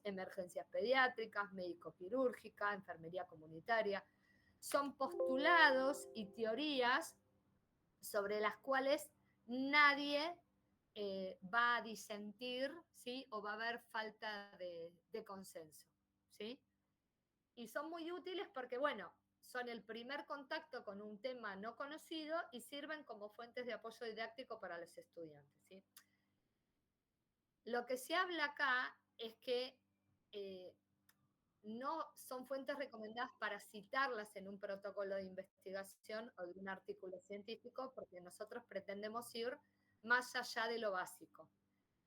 emergencias pediátricas, médico-quirúrgica, enfermería comunitaria. Son postulados y teorías sobre las cuales nadie va a disentir, ¿sí? O va a haber falta de consenso, ¿sí? Y son muy útiles porque, bueno, son el primer contacto con un tema no conocido y sirven como fuentes de apoyo didáctico para los estudiantes, ¿sí? Lo que se habla acá es que eh, no son fuentes recomendadas para citarlas en un protocolo de investigación o de un artículo científico, porque nosotros pretendemos ir más allá de lo básico.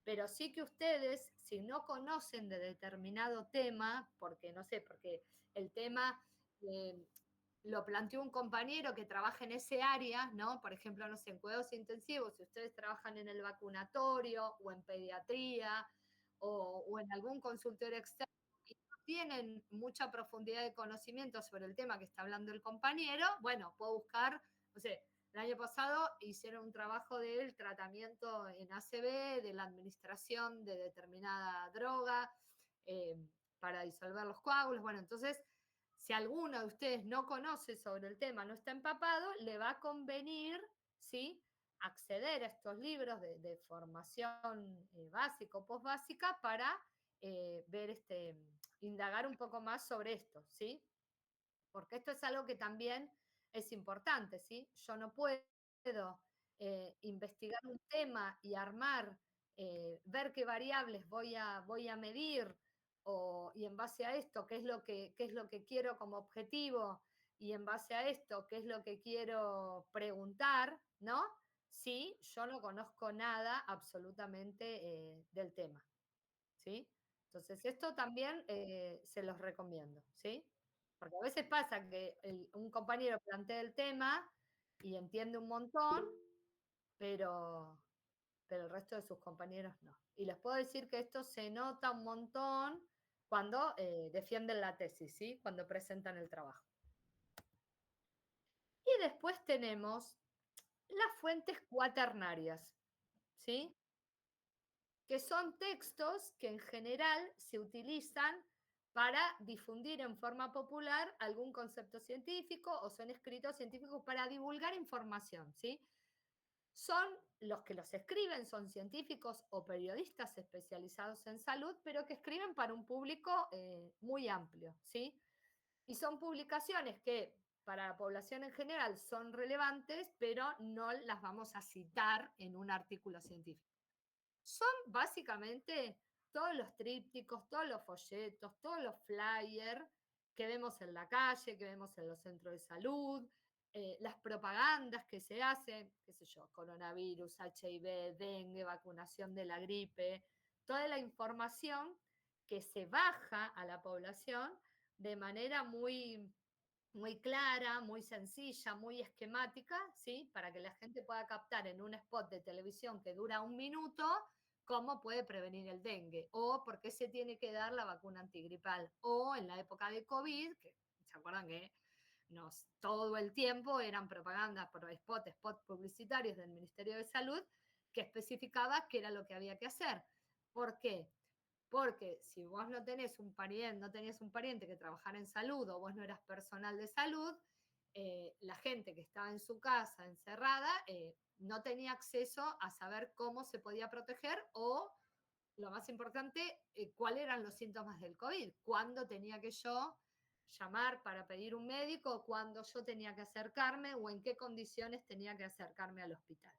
Pero sí que ustedes, si no conocen de determinado tema, porque no sé, porque el tema eh, lo planteó un compañero que trabaja en ese área, ¿no? Por ejemplo, no sé, en cuidados intensivos, si ustedes trabajan en el vacunatorio o en pediatría o en algún consultorio externo y no tienen mucha profundidad de conocimiento sobre el tema que está hablando el compañero, bueno, puedo buscar, no sé, el año pasado hicieron un trabajo del tratamiento en ACV, de la administración de determinada droga eh, para disolver los coágulos. Bueno, entonces, si alguno de ustedes no conoce sobre el tema, no está empapado, le va a convenir, ¿sí? Acceder a estos libros de formación básica o postbásica para ver indagar un poco más sobre esto, ¿sí? Porque esto es algo que también es importante, ¿sí? Yo no puedo investigar un tema y armar, ver qué variables voy a medir y en base a esto, qué es lo que quiero como objetivo y en base a esto, qué es lo que quiero preguntar, ¿no? Si yo no conozco nada absolutamente del tema, ¿sí? Entonces, esto también se los recomiendo, ¿sí? Porque a veces pasa que un compañero plantea el tema y entiende un montón, pero, pero el resto de sus compañeros no. Y les puedo decir que esto se nota un montón cuando defienden la tesis, ¿sí? Cuando presentan el trabajo. Y después tenemos las fuentes cuaternarias, ¿sí? Que son textos que en general se utilizan para difundir en forma popular algún concepto científico o son escritos científicos para divulgar información, ¿sí? Son los que los escriben, son científicos o periodistas especializados en salud, pero que escriben para un público muy amplio, ¿sí? Y son publicaciones que para la población en general son relevantes, pero no las vamos a citar en un artículo científico. Son básicamente todos los trípticos, todos los folletos, todos los flyers que vemos en la calle, que vemos en los centros de salud, las propagandas que se hacen, qué sé yo, coronavirus, HIV, dengue, vacunación de la gripe, toda la información que se baja a la población de manera muy clara, muy sencilla, muy esquemática, ¿sí? Para que la gente pueda captar en un spot de televisión que dura 1 minuto cómo puede prevenir el dengue o por qué se tiene que dar la vacuna antigripal o en la época de COVID, que se acuerdan que todo el tiempo eran propagandas por spots publicitarios del Ministerio de Salud que especificaba qué era lo que había que hacer. ¿Por qué? Porque si vos no tenés un pariente, no tenías un pariente que trabajara en salud o vos no eras personal de salud, la gente que estaba en su casa encerrada no tenía acceso a saber cómo se podía proteger o, lo más importante, cuáles eran los síntomas del COVID, cuándo tenía que yo llamar para pedir un médico, cuándo yo tenía que acercarme o en qué condiciones tenía que acercarme al hospital,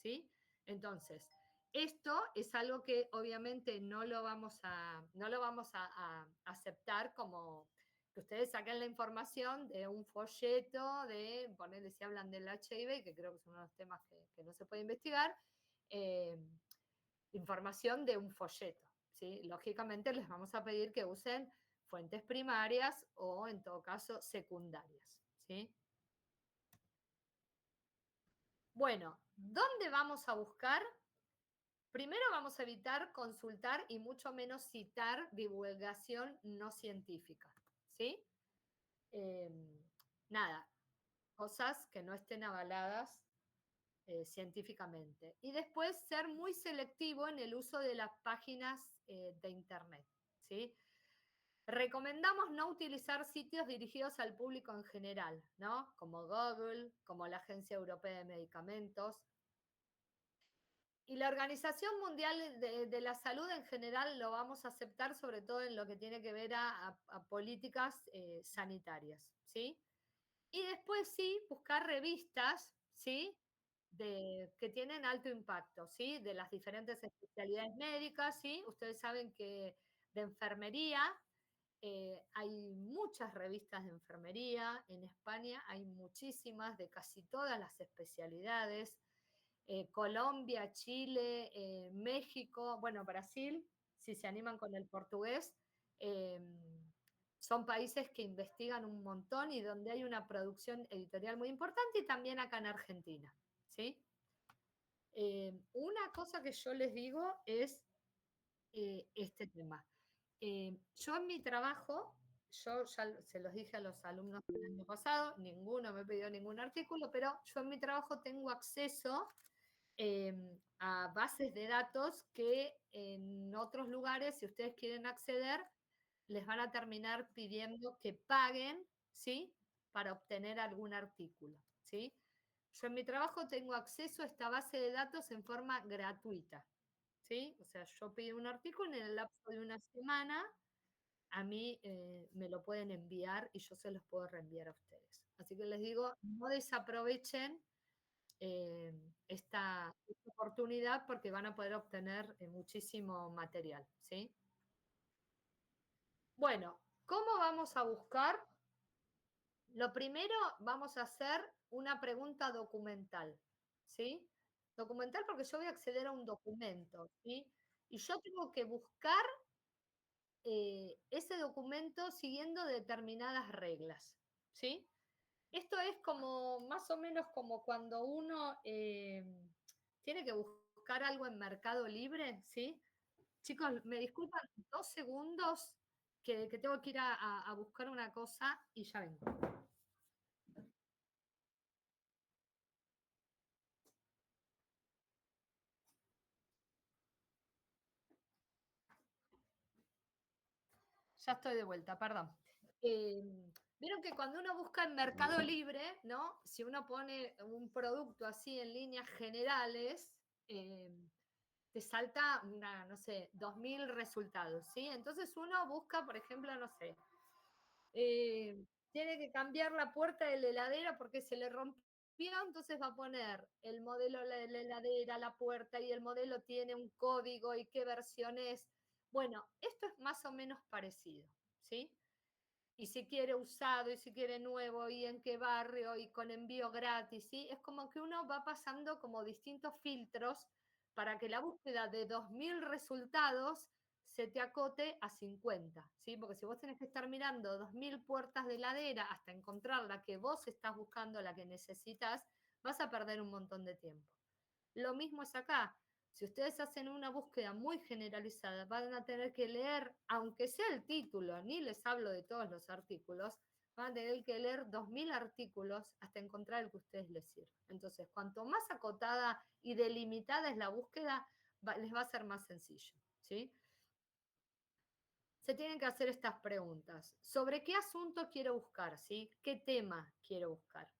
¿sí? Entonces, esto es algo que obviamente no lo vamos a aceptar como que ustedes saquen la información de un folleto, de ponerle si hablan del HIV, que creo que es uno de los temas que no se puede investigar, eh, información de un folleto, ¿sí? Lógicamente les vamos a pedir que usen fuentes primarias o en todo caso secundarias, ¿sí? Bueno, ¿dónde vamos a buscar? Primero vamos a evitar consultar y mucho menos citar divulgación no científica, ¿sí? Eh, nada, cosas que no estén avaladas científicamente. Y después ser muy selectivo en el uso de las páginas de Internet, ¿sí? Recomendamos no utilizar sitios dirigidos al público en general, ¿no? Como Google, como la Agencia Europea de Medicamentos. Y la Organización Mundial de la Salud en general lo vamos a aceptar, sobre todo en lo que tiene que ver a políticas sanitarias, ¿sí? Y después sí, buscar revistas, ¿sí? Que tienen alto impacto, ¿sí? De las diferentes especialidades médicas, ¿sí? Ustedes saben que de enfermería hay muchas revistas de enfermería. En España hay muchísimas de casi todas las especialidades. Colombia, Chile, México, bueno, Brasil, si se animan con el portugués. eh, Son países que investigan un montón y donde hay una producción editorial muy importante, y también acá en Argentina, ¿sí? Una cosa que yo les digo es este tema. Yo en mi trabajo, yo ya se los dije a los alumnos el año pasado, ninguno me pidió ningún artículo, pero yo en mi trabajo tengo acceso a bases de datos que en otros lugares, si ustedes quieren acceder, les van a terminar pidiendo que paguen, ¿sí? Para obtener algún artículo, ¿sí? Yo en mi trabajo tengo acceso a esta base de datos en forma gratuita, ¿sí? O sea, yo pido un artículo y en el lapso de una semana a mí me lo pueden enviar y yo se los puedo reenviar a ustedes. Así que les digo, no desaprovechen eh, esta oportunidad, porque van a poder obtener muchísimo material, ¿sí? Bueno, ¿cómo vamos a buscar? Lo primero, vamos a hacer una pregunta documental, ¿sí? Documental porque yo voy a acceder a un documento, ¿sí? Y yo tengo que buscar ese documento siguiendo determinadas reglas, ¿sí? Esto es como, más o menos como cuando uno tiene que buscar algo en Mercado Libre, ¿sí? Chicos, me disculpan 2 segundos que tengo que ir a buscar una cosa y ya vengo. Ya estoy de vuelta, perdón. Eh, Vieron que cuando uno busca en Mercado Libre, ¿no? Si uno pone un producto así en líneas generales, eh, te salta una, no sé, 2000 resultados, ¿sí? Entonces uno busca, por ejemplo, no sé, tiene que cambiar la puerta de la heladera porque se le rompió, entonces va a poner el modelo de la heladera, la puerta, y el modelo tiene un código y qué versión es. Bueno, esto es más o menos parecido, ¿sí? Y si quiere usado, y si quiere nuevo, y en qué barrio, y con envío gratis, ¿sí? Es como que uno va pasando como distintos filtros para que la búsqueda de 2000 resultados se te acote a 50, ¿sí? Porque si vos tenés que estar mirando 2000 puertas de heladera hasta encontrar la que vos estás buscando, la que necesitas, vas a perder un montón de tiempo. Lo mismo es acá. Si ustedes hacen una búsqueda muy generalizada, van a tener que leer, aunque sea el título, ni les hablo de todos los artículos, van a tener que leer 2000 artículos hasta encontrar el que a ustedes les sirva. Entonces, cuanto más acotada y delimitada es la búsqueda, les va a ser más sencillo, ¿sí? Se tienen que hacer estas preguntas. ¿Sobre qué asunto quiero buscar? ¿Sí? ¿Qué tema quiero buscar?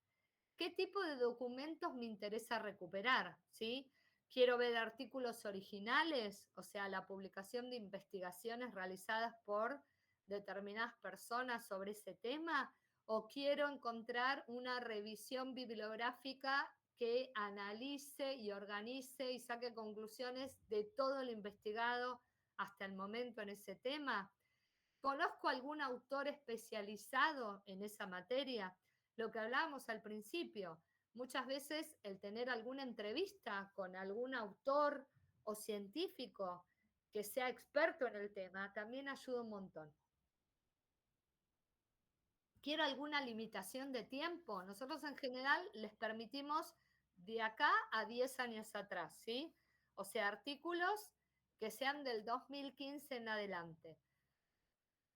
¿Qué tipo de documentos me interesa recuperar? ¿Sí? ¿Quiero ver artículos originales, o sea, la publicación de investigaciones realizadas por determinadas personas sobre ese tema? ¿O quiero encontrar una revisión bibliográfica que analice y organice y saque conclusiones de todo lo investigado hasta el momento en ese tema? ¿Conozco algún autor especializado en esa materia? Lo que hablábamos al principio, muchas veces el tener alguna entrevista con algún autor o científico que sea experto en el tema también ayuda un montón. ¿Quiero alguna limitación de tiempo? Nosotros en general les permitimos de acá a 10 años atrás, ¿sí? O sea, artículos que sean del 2015 en adelante.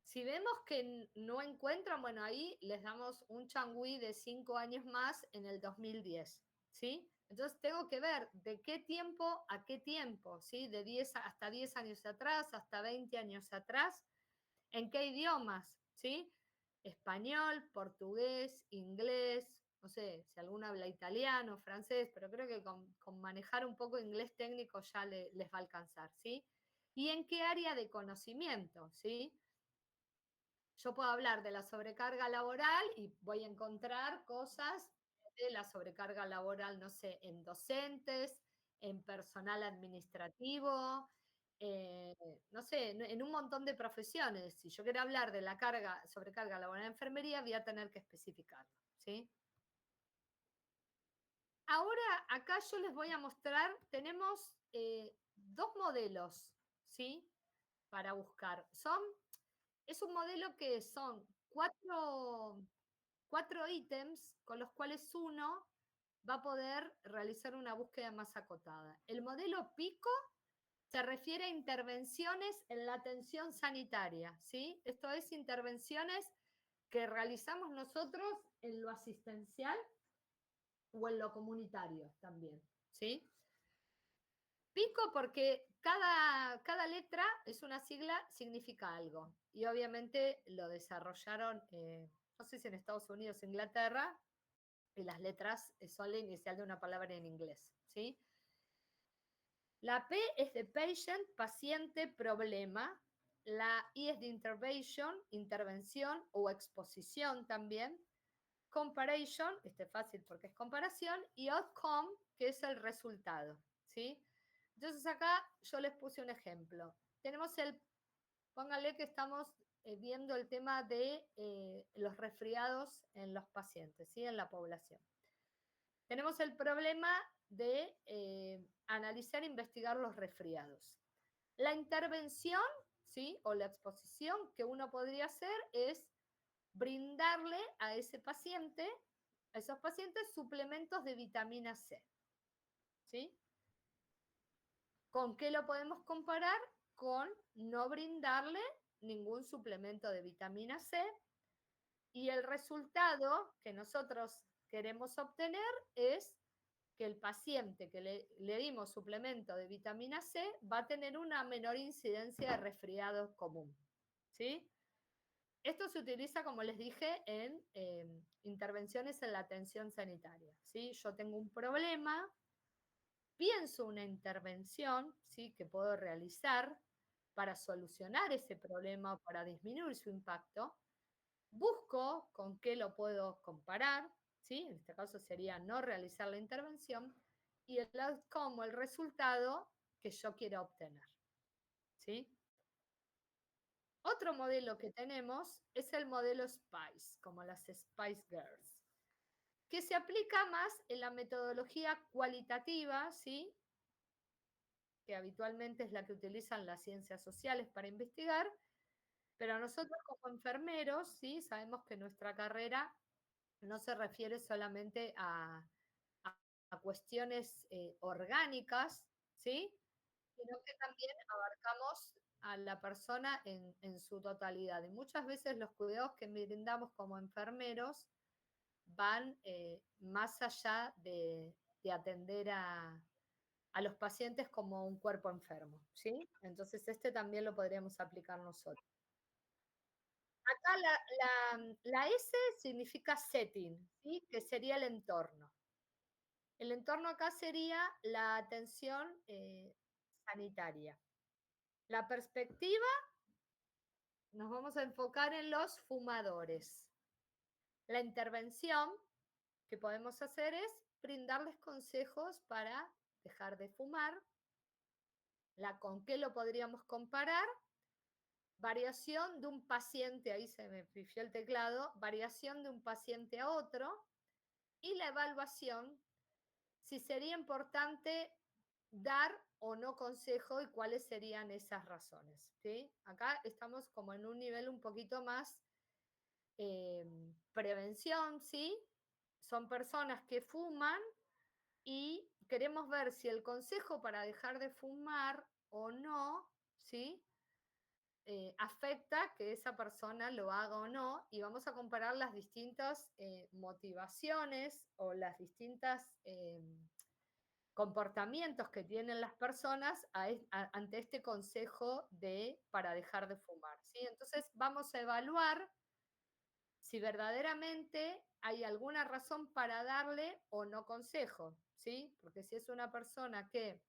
Si vemos que no encuentran, bueno, ahí les damos un changüí de 5 años más en el 2010, ¿sí? Entonces tengo que ver de qué tiempo a qué tiempo, ¿sí? De 10 hasta 10 años atrás, hasta 20 años atrás. ¿En qué idiomas? ¿Sí? Español, portugués, inglés, no sé si alguno habla italiano, francés, pero creo que con manejar un poco inglés técnico ya les va a alcanzar, ¿sí? ¿Y en qué área de conocimiento? ¿Sí? Yo puedo hablar de la sobrecarga laboral y voy a encontrar cosas de la sobrecarga laboral, no sé, en docentes, en personal administrativo, eh, no sé, en un montón de profesiones. Si yo quiero hablar de la sobrecarga laboral en enfermería, voy a tener que especificarlo, ¿sí? Ahora, acá yo les voy a mostrar, tenemos dos modelos, ¿sí? Para buscar. Es un modelo que son cuatro ítems con los cuales uno va a poder realizar una búsqueda más acotada. El modelo PICO se refiere a intervenciones en la atención sanitaria, ¿sí? Esto es intervenciones que realizamos nosotros en lo asistencial o en lo comunitario también, ¿sí? Pico porque cada letra es una sigla, significa algo. Y obviamente lo desarrollaron, no sé si en Estados Unidos o Inglaterra, y las letras son la inicial de una palabra en inglés, ¿sí? La P es de patient, paciente, problema. La I es de intervention, intervención o exposición también. Comparison, este es fácil porque es comparación, y outcome, que es el resultado, ¿sí? Entonces acá yo les puse un ejemplo. Tenemos póngale que estamos viendo el tema de los resfriados en los pacientes, ¿sí? En la población. Tenemos el problema de analizar e investigar los resfriados. La intervención, ¿sí? O la exposición que uno podría hacer es brindarle a ese paciente, a esos pacientes, suplementos de vitamina C, ¿sí? ¿Con qué lo podemos comparar? Con no brindarle ningún suplemento de vitamina C y el resultado que nosotros queremos obtener es que el paciente que le dimos suplemento de vitamina C va a tener una menor incidencia de resfriado común, ¿sí? Esto se utiliza, como les dije, en intervenciones en la atención sanitaria, ¿sí? Yo tengo un problema, pienso una intervención, ¿sí? Que puedo realizar para solucionar ese problema o para disminuir su impacto, busco con qué lo puedo comparar, ¿sí? En este caso sería no realizar la intervención, y el outcome, el resultado que yo quiero obtener, ¿sí? Otro modelo que tenemos es el modelo SPICE, como las Spice Girls, que se aplica más en la metodología cualitativa, ¿sí? Que habitualmente es la que utilizan las ciencias sociales para investigar, pero nosotros como enfermeros, ¿sí? Sabemos que nuestra carrera no se refiere solamente a cuestiones orgánicas, ¿sí? Sino que también abarcamos a la persona en su totalidad. Y muchas veces los cuidados que brindamos como enfermeros van más allá de atender a los pacientes como un cuerpo enfermo, ¿sí? Entonces este también lo podríamos aplicar nosotros. Acá la S significa setting, ¿sí? Que sería el entorno. El entorno acá sería la atención sanitaria. La perspectiva, nos vamos a enfocar en los fumadores. La intervención que podemos hacer es brindarles consejos para dejar de fumar. ¿Con qué lo podríamos comparar? Variación de un paciente, ahí se me pifió el teclado, variación de un paciente a otro, y la evaluación, si sería importante dar o no consejo y cuáles serían esas razones, ¿sí? Acá estamos como en un nivel un poquito más prevención, ¿sí? Son personas que fuman y queremos ver si el consejo para dejar de fumar o no, ¿sí? Afecta que esa persona lo haga o no, y vamos a comparar las distintas motivaciones o las distintas comportamientos que tienen las personas ante este consejo para dejar de fumar, ¿sí? Entonces vamos a evaluar si verdaderamente hay alguna razón para darle o no consejo, ¿sí? Porque si es una persona que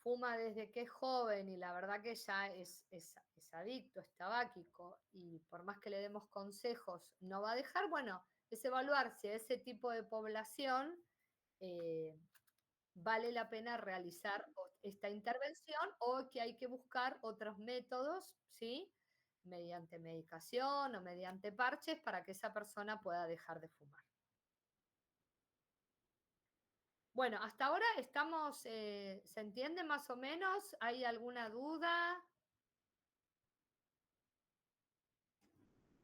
fuma desde que es joven y la verdad que ya es adicto, es tabáquico y por más que le demos consejos no va a dejar, bueno, es evaluar si a ese tipo de población eh, vale la pena realizar esta intervención o que hay que buscar otros métodos, ¿sí? Mediante medicación o mediante parches para que esa persona pueda dejar de fumar. Bueno, hasta ahora estamos, ¿se entiende más o menos? ¿Hay alguna duda?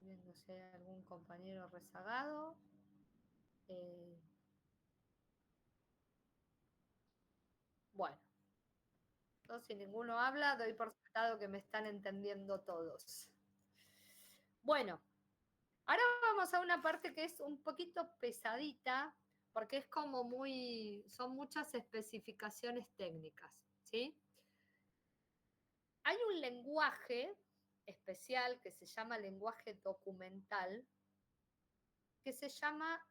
Viendo si hay algún compañero rezagado. Eh, bueno, entonces si ninguno habla, doy por sentado que me están entendiendo todos. Bueno, ahora vamos a una parte que es un poquito pesadita, porque es como muy, son muchas especificaciones técnicas, ¿sí? Hay un lenguaje especial que se llama lenguaje documental, que se llama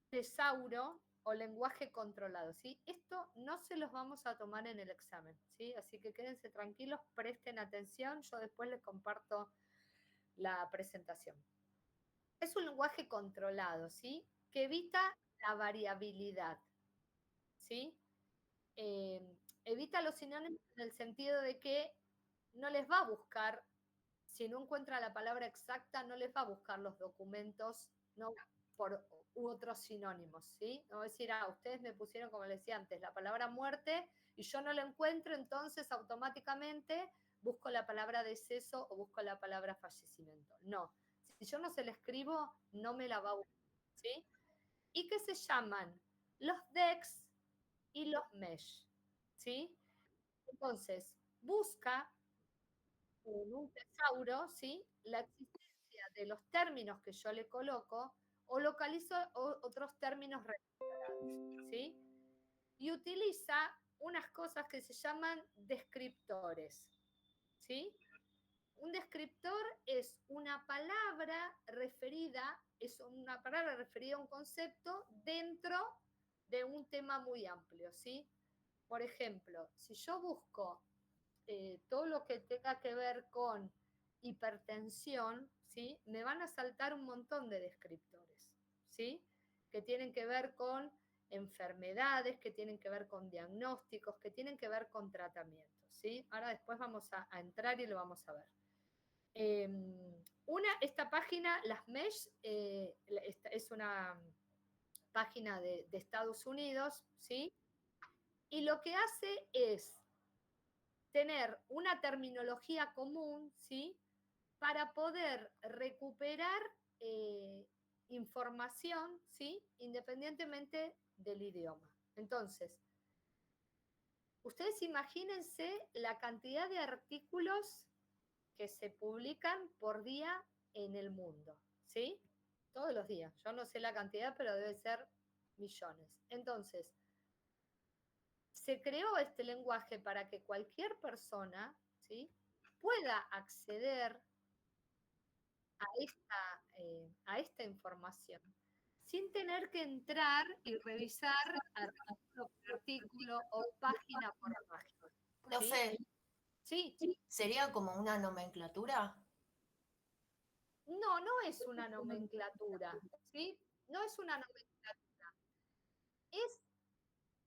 tesauro o lenguaje controlado, ¿sí? Esto no se los vamos a tomar en el examen, ¿sí? Así que quédense tranquilos, presten atención, yo después les comparto la presentación. Es un lenguaje controlado, ¿sí? Que evita la variabilidad, ¿sí? Eh, evita los sinónimos en el sentido de que no les va a buscar, si no encuentra la palabra exacta, no les va a buscar los documentos, no por otros sinónimos, ¿sí? No va a decir, ustedes me pusieron, como les decía antes, la palabra muerte y yo no la encuentro, entonces automáticamente busco la palabra deceso o busco la palabra fallecimiento. No, si yo no se la escribo, no me la va a buscar, ¿sí? Y que se llaman los DEX y los MESH, ¿sí? Entonces, busca en un tesauro, ¿sí? La existencia de los términos que yo le coloco o localizo otros términos relacionados, ¿sí? Y utiliza unas cosas que se llaman descriptores, ¿sí? Un descriptor es una palabra referida, a un concepto dentro de un tema muy amplio, ¿sí? Por ejemplo, si yo busco todo lo que tenga que ver con hipertensión, ¿sí? Me van a saltar un montón de descriptores, ¿sí? Que tienen que ver con enfermedades, que tienen que ver con diagnósticos, que tienen que ver con tratamientos, ¿sí? Ahora después vamos a entrar y lo vamos a ver. Esta página, las MESH, es una página de Estados Unidos, ¿sí? Y lo que hace es tener una terminología común, ¿sí? Para poder recuperar información, ¿sí? Independientemente del idioma. Entonces, ustedes imagínense la cantidad de artículos que se publican por día en el mundo, ¿sí? Todos los días. Yo no sé la cantidad, pero debe ser millones. Entonces, se creó este lenguaje para que cualquier persona, ¿sí? Pueda acceder a esta información sin tener que entrar y revisar artículo por artículo o página por página. ¿Sí? Profe, Sí, ¿sería como una nomenclatura? no, no es una nomenclatura, ¿sí? No es una nomenclatura. Es,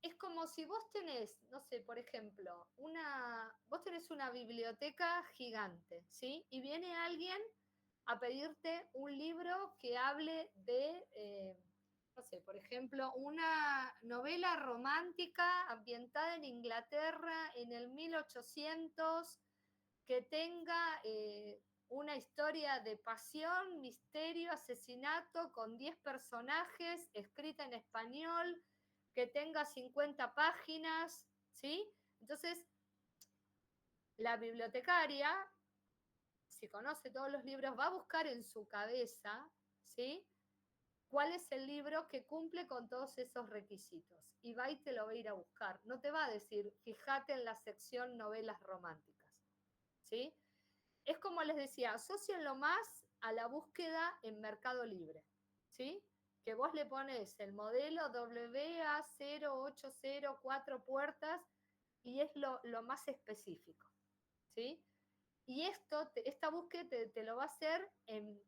es como si vos tenés, no sé, por ejemplo, vos tenés una biblioteca gigante, ¿sí? Y viene alguien a pedirte un libro que hable de, no sé, por ejemplo, una novela romántica ambientada en Inglaterra en el 1800, que tenga una historia de pasión, misterio, asesinato con 10 personajes, escrita en español, que tenga 50 páginas, ¿sí? Entonces, la bibliotecaria, si conoce todos los libros, va a buscar en su cabeza, ¿sí? ¿Cuál es el libro que cumple con todos esos requisitos? Y va y te lo va a ir a buscar. No te va a decir, fíjate en la sección novelas románticas, ¿sí? es como les decía, asócienlo más a la búsqueda en Mercado Libre, ¿sí? Que vos le pones el modelo WA0804 puertas y es lo más específico, ¿sí? Y esta búsqueda te lo va a hacer en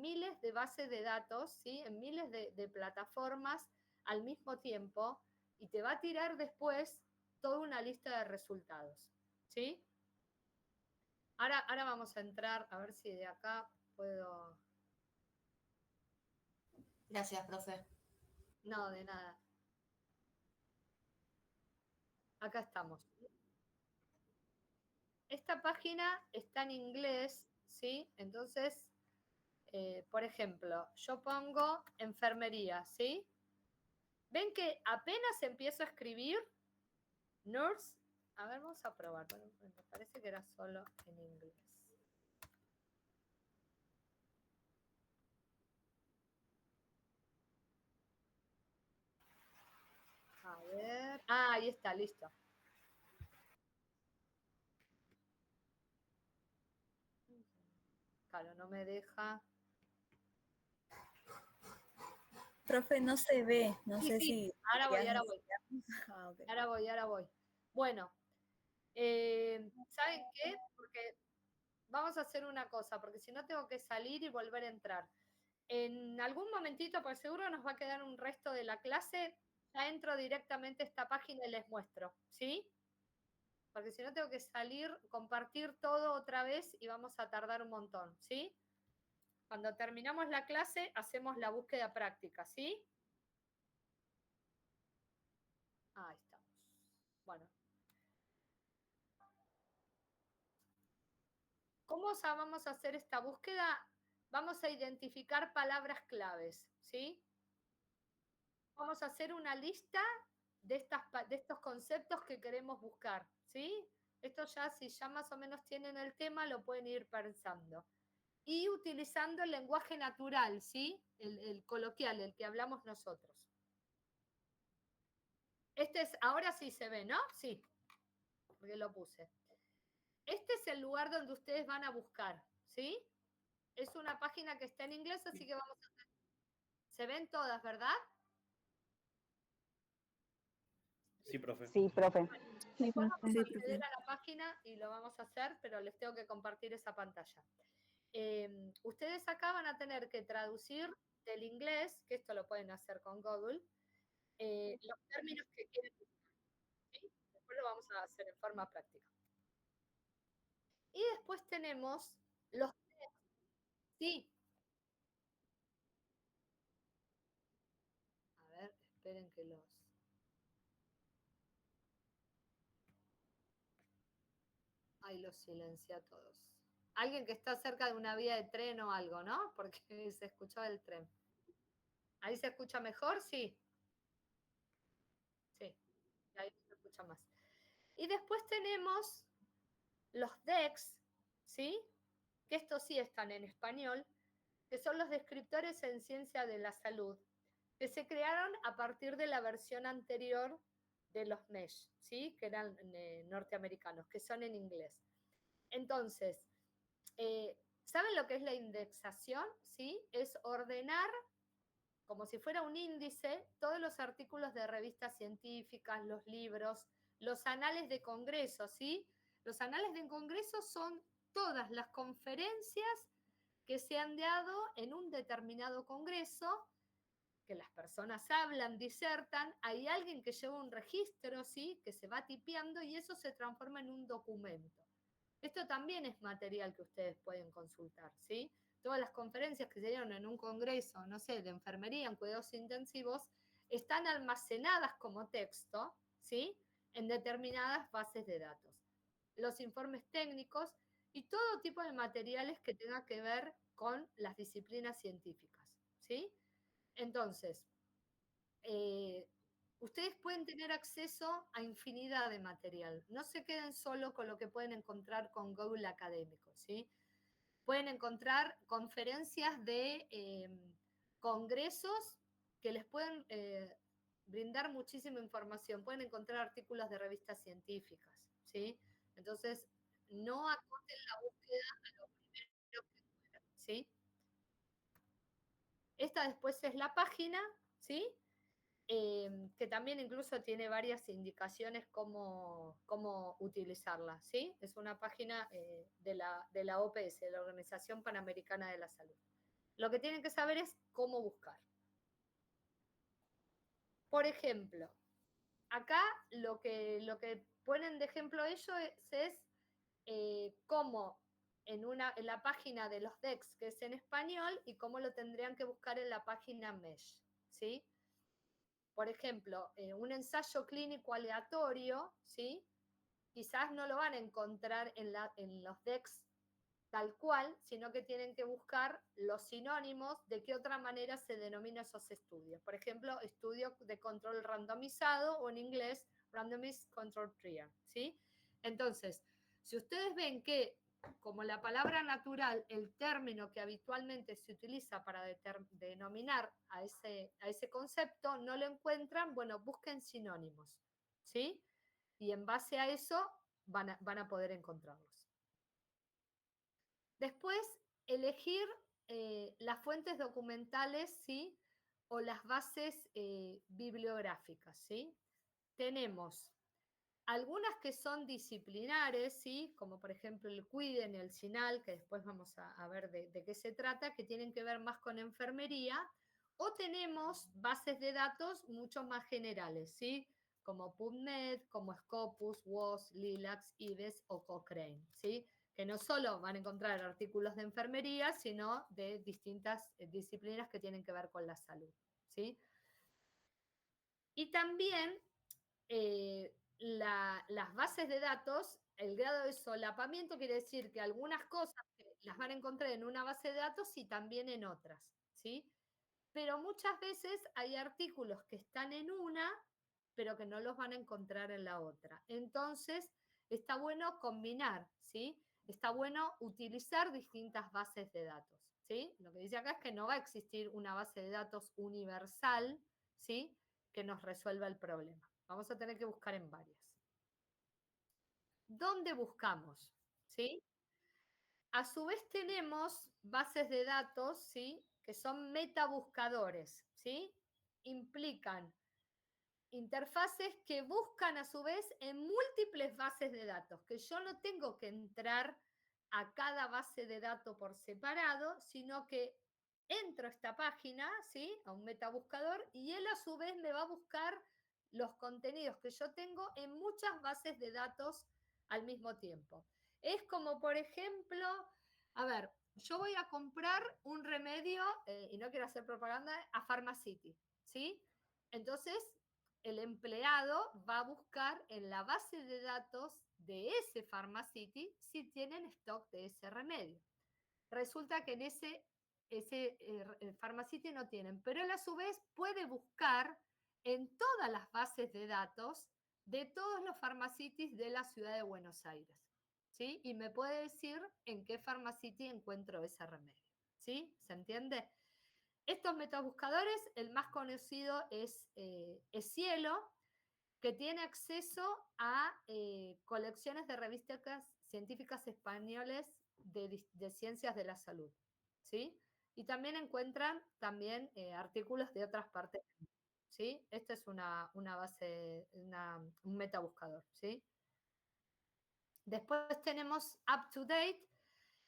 miles de bases de datos, ¿sí? En miles de plataformas al mismo tiempo, y te va a tirar después toda una lista de resultados, ¿sí? Ahora vamos a entrar, a ver si de acá puedo... Gracias, profe. No, de nada. Acá estamos. Esta página está en inglés, ¿sí? Entonces, por ejemplo, yo pongo enfermería, ¿sí? ¿Ven que apenas empiezo a escribir nurse? A ver, vamos a probar. Bueno, me parece que era solo en inglés. A ver. Ah, ahí está, listo. Claro, no me deja. Profe, no se ve, no Sí, sé sí, si... ahora voy, ahora voy. Ah, ok. Ahora voy. Bueno, ¿saben qué? Porque vamos a hacer una cosa, porque si no tengo que salir y volver a entrar. En algún momentito, por seguro nos va a quedar un resto de la clase, ya entro directamente a esta página y les muestro, ¿sí? Porque si no tengo que salir, compartir todo otra vez y vamos a tardar un montón, ¿sí? Cuando terminamos la clase, hacemos la búsqueda práctica, ¿sí? Ahí estamos. Bueno. ¿Cómo vamos a hacer esta búsqueda? Vamos a identificar palabras claves, ¿sí? Vamos a hacer una lista de estos conceptos que queremos buscar, ¿sí? Esto ya, si ya más o menos tienen el tema, lo pueden ir pensando. Y utilizando el lenguaje natural, ¿sí? El coloquial, el que hablamos nosotros. Ahora sí se ve, ¿no? Sí, porque lo puse. Este es el lugar donde ustedes van a buscar, ¿sí? Es una página que está en inglés, así que vamos a hacer. ¿Se ven todas, verdad? Sí, profe. Sí, profe. Después vamos Sí, a profe. acceder a la página y lo vamos a hacer, pero les tengo que compartir esa pantalla. Ustedes acá van a tener que traducir del inglés, que esto lo pueden hacer con Google, los términos que quieren buscar, ¿sí? Después lo vamos a hacer en forma práctica. Y después tenemos los... Sí. A ver, esperen que los... Ahí los silencia a todos. Alguien que está cerca de una vía de tren o algo, ¿no? Porque se escuchaba el tren. ¿Ahí se escucha mejor? Sí. Sí, ahí se escucha más. Y después tenemos los DEX, ¿sí? Que estos sí están en español, que son los descriptores en ciencia de la salud, que se crearon a partir de la versión anterior de los MESH, ¿sí? Que eran norteamericanos, que son en inglés. Entonces, ¿saben lo que es la indexación? ¿Sí? Es ordenar, como si fuera un índice, todos los artículos de revistas científicas, los libros, los anales de congreso, ¿sí? Los anales de congreso son todas las conferencias que se han dado en un determinado congreso, que las personas hablan, disertan, hay alguien que lleva un registro, ¿sí? Que se va tipeando y eso se transforma en un documento. Esto también es material que ustedes pueden consultar, ¿sí? Todas las conferencias que se dieron en un congreso, no sé, de enfermería en cuidados intensivos, están almacenadas como texto, ¿sí? En determinadas bases de datos. Los informes técnicos y todo tipo de materiales que tengan que ver con las disciplinas científicas, ¿sí? Entonces, ustedes pueden tener acceso a infinidad de material. No se queden solo con lo que pueden encontrar con Google Académico, ¿sí? Pueden encontrar conferencias de congresos que les pueden brindar muchísima información. Pueden encontrar artículos de revistas científicas, ¿sí? Entonces, no acoten la búsqueda a lo primero que encuentren, ¿sí? Esta después es la página, ¿sí? Que también incluso tiene varias indicaciones cómo utilizarla, ¿sí? Es una página de la OPS, de la Organización Panamericana de la Salud. Lo que tienen que saber es cómo buscar. Por ejemplo, acá lo que ponen de ejemplo ellos es cómo en la página de los DEX, que es en español, y cómo lo tendrían que buscar en la página MESH, ¿sí? Por ejemplo, un ensayo clínico aleatorio, ¿sí? Quizás no lo van a encontrar en los DEX tal cual, sino que tienen que buscar los sinónimos de qué otra manera se denominan esos estudios. Por ejemplo, estudio de control randomizado o en inglés Randomized Control Trial, ¿sí? Entonces, si ustedes ven que como la palabra natural, el término que habitualmente se utiliza para denominar a ese concepto, no lo encuentran, bueno, busquen sinónimos, ¿sí? Y en base a eso van a poder encontrarlos. Después, elegir las fuentes documentales, ¿sí? O las bases bibliográficas, ¿sí? Tenemos algunas que son disciplinares, ¿sí? Como por ejemplo el CUIDEN, el CINAHL, que después vamos a ver de qué se trata, que tienen que ver más con enfermería, o tenemos bases de datos mucho más generales, ¿sí? Como PubMed, como Scopus, WOS, LILAC, IBES o Cochrane, ¿sí? Que no solo van a encontrar artículos de enfermería, sino de distintas disciplinas que tienen que ver con la salud, ¿sí? Y también las bases de datos, el grado de solapamiento quiere decir que algunas cosas las van a encontrar en una base de datos y también en otras, ¿sí? Pero muchas veces hay artículos que están en una, pero que no los van a encontrar en la otra. Entonces, está bueno combinar, ¿sí? Está bueno utilizar distintas bases de datos, ¿sí? Lo que dice acá es que no va a existir una base de datos universal, ¿sí? Que nos resuelva el problema. Vamos a tener que buscar en varias. ¿Dónde buscamos? ¿Sí? A su vez tenemos bases de datos, ¿sí? Que son metabuscadores, ¿sí? Implican interfaces que buscan a su vez en múltiples bases de datos, que yo no tengo que entrar a cada base de datos por separado, sino que entro a esta página, ¿sí? A un metabuscador, y él a su vez me va a buscar los contenidos que yo tengo en muchas bases de datos al mismo tiempo. Es como, por ejemplo, a ver, yo voy a comprar un remedio, y no quiero hacer propaganda, a Pharmacity, ¿sí? Entonces, el empleado va a buscar en la base de datos de ese Pharmacity si tienen stock de ese remedio. Resulta que en ese Pharmacity no tienen, pero él a su vez puede buscar en todas las bases de datos de todos los Pharmacities de la ciudad de Buenos Aires, ¿sí? Y me puede decir en qué Pharmacity encuentro ese remedio, ¿sí? ¿Se entiende? Estos metabuscadores, el más conocido es Cielo, que tiene acceso a colecciones de revistas científicas españoles de ciencias de la salud, ¿sí? Y también encuentran también artículos de otras partes, ¿sí? Esta es una base, un metabuscador, ¿sí? Después tenemos UpToDate,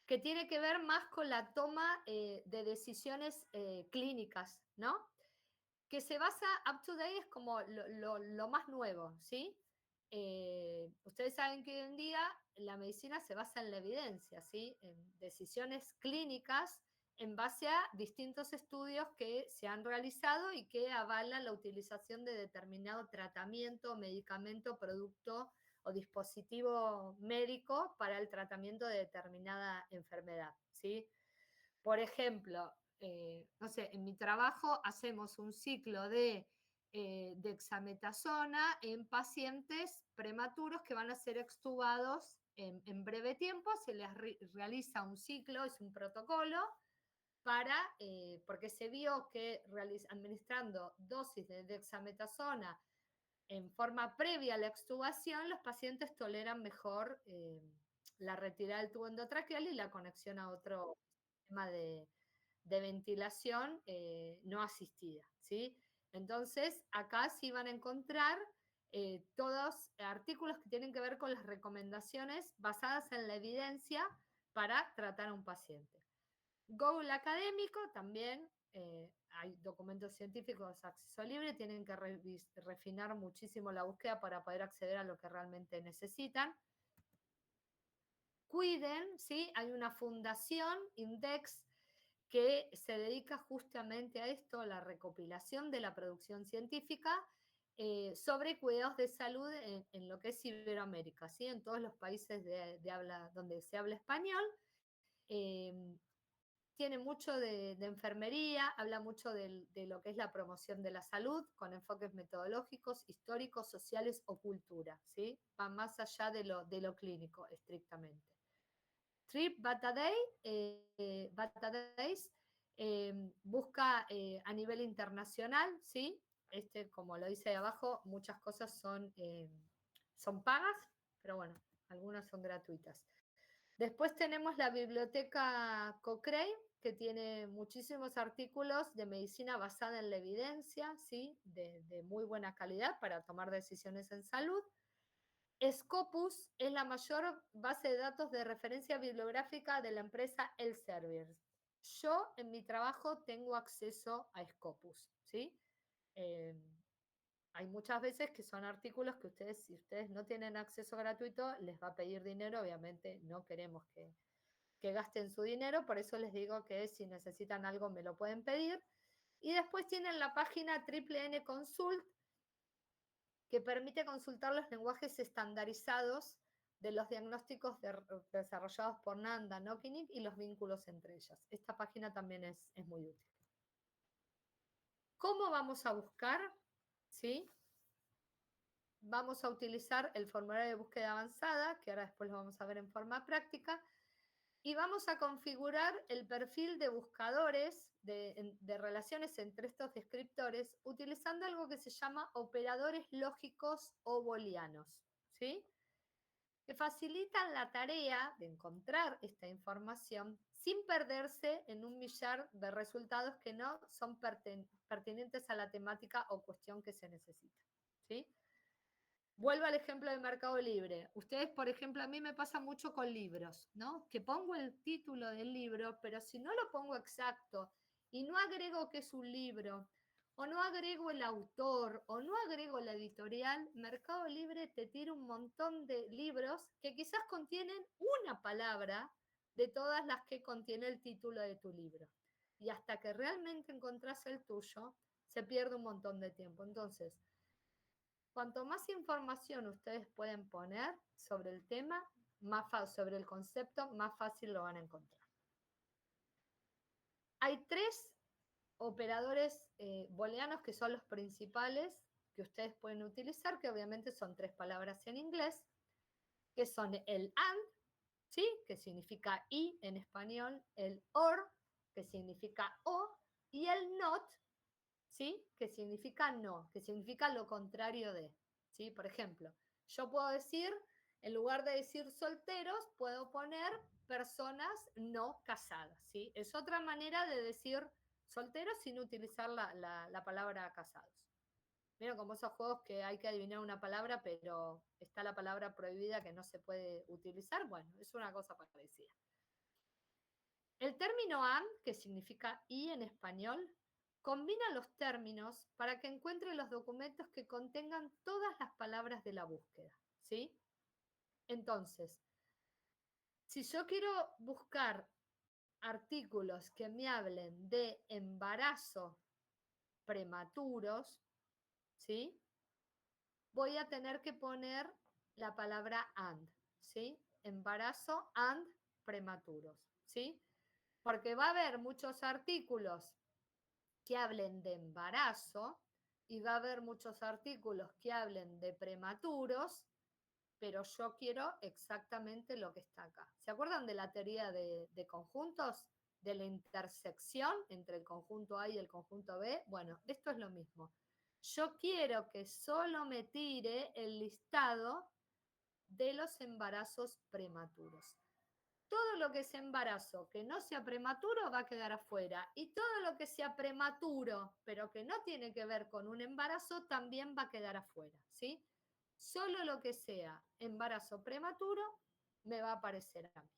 que tiene que ver más con la toma de decisiones clínicas, ¿no? Que se basa, UpToDate es como lo más nuevo, ¿sí? Ustedes saben que hoy en día la medicina se basa en la evidencia, ¿sí? En decisiones clínicas en base a distintos estudios que se han realizado y que avalan la utilización de determinado tratamiento, medicamento, producto o dispositivo médico para el tratamiento de determinada enfermedad, ¿sí? Por ejemplo, no sé, en mi trabajo hacemos un ciclo de dexametasona en pacientes prematuros que van a ser extubados en breve tiempo. Se les realiza un ciclo, es un protocolo, porque se vio que administrando dosis de dexametasona en forma previa a la extubación, los pacientes toleran mejor la retirada del tubo endotraqueal y la conexión a otro sistema de ventilación no asistida, ¿sí? Entonces, acá sí van a encontrar todos artículos que tienen que ver con las recomendaciones basadas en la evidencia para tratar a un paciente. Google Académico también, hay documentos científicos de acceso libre, tienen que refinar muchísimo la búsqueda para poder acceder a lo que realmente necesitan. Cuiden, ¿sí? Hay una fundación, Index, que se dedica justamente a esto, la recopilación de la producción científica sobre cuidados de salud en lo que es Iberoamérica, ¿sí? En todos los países donde se habla español. Tiene mucho de enfermería, habla mucho de lo que es la promoción de la salud, con enfoques metodológicos, históricos, sociales o cultura, ¿sí? Va más allá de lo clínico, estrictamente. Trip Bata Days busca a nivel internacional, ¿sí? Como lo dice ahí abajo, muchas cosas son pagas, pero bueno, algunas son gratuitas. Después tenemos la biblioteca Cochrane, que tiene muchísimos artículos de medicina basada en la evidencia, ¿sí? de muy buena calidad para tomar decisiones en salud. Scopus es la mayor base de datos de referencia bibliográfica de la empresa Elsevier. Yo en mi trabajo tengo acceso a Scopus, ¿sí? Hay muchas veces que son artículos que si ustedes no tienen acceso gratuito, les va a pedir dinero, obviamente no queremos que gasten su dinero, por eso les digo que si necesitan algo me lo pueden pedir. Y después tienen la página Triple Consult, que permite consultar los lenguajes estandarizados de los diagnósticos desarrollados por Nanda Nokinik y los vínculos entre ellas. Esta página también es muy útil. ¿Cómo vamos a buscar? ¿Sí? Vamos a utilizar el formulario de búsqueda avanzada, que ahora después lo vamos a ver en forma práctica, y vamos a configurar el perfil de buscadores de relaciones entre estos descriptores utilizando algo que se llama operadores lógicos o booleanos, ¿sí? Que facilitan la tarea de encontrar esta información sin perderse en un millar de resultados que no son pertinentes a la temática o cuestión que se necesita, ¿sí? Vuelvo al ejemplo de Mercado Libre. Ustedes, por ejemplo, a mí me pasa mucho con libros, ¿no? Que pongo el título del libro, pero si no lo pongo exacto y no agrego que es un libro, o no agrego el autor, o no agrego la editorial, Mercado Libre te tira un montón de libros que quizás contienen una palabra de todas las que contiene el título de tu libro. Y hasta que realmente encontrás el tuyo, se pierde un montón de tiempo. Entonces, cuanto más información ustedes pueden poner sobre el tema, sobre el concepto, más fácil lo van a encontrar. Hay 3 operadores booleanos que son los principales que ustedes pueden utilizar, que obviamente son 3 palabras en inglés, que son el and, ¿sí? Que significa y en español, el or, que significa o, y el not, ¿sí? Que significa no, que significa lo contrario de, ¿sí? Por ejemplo, yo puedo decir, en lugar de decir solteros, puedo poner personas no casadas, ¿sí? Es otra manera de decir solteros sin utilizar la palabra casados. Miren como esos juegos que hay que adivinar una palabra, pero está la palabra prohibida que no se puede utilizar. Bueno, es una cosa parecida. El término and, que significa y en español, combina los términos para que encuentre los documentos que contengan todas las palabras de la búsqueda, ¿sí? Entonces, si yo quiero buscar artículos que me hablen de embarazo prematuros, ¿sí? Voy a tener que poner la palabra and, ¿sí? Embarazo and prematuros, ¿sí? Porque va a haber muchos artículos que hablen de embarazo y va a haber muchos artículos que hablen de prematuros, pero yo quiero exactamente lo que está acá. ¿Se acuerdan de la teoría de conjuntos? De la intersección entre el conjunto A y el conjunto B. Bueno, esto es lo mismo. Yo quiero que solo me tire el listado de los embarazos prematuros. Todo lo que es embarazo que no sea prematuro va a quedar afuera. Y todo lo que sea prematuro, pero que no tiene que ver con un embarazo, también va a quedar afuera, ¿sí? Solo lo que sea embarazo prematuro me va a aparecer a mí.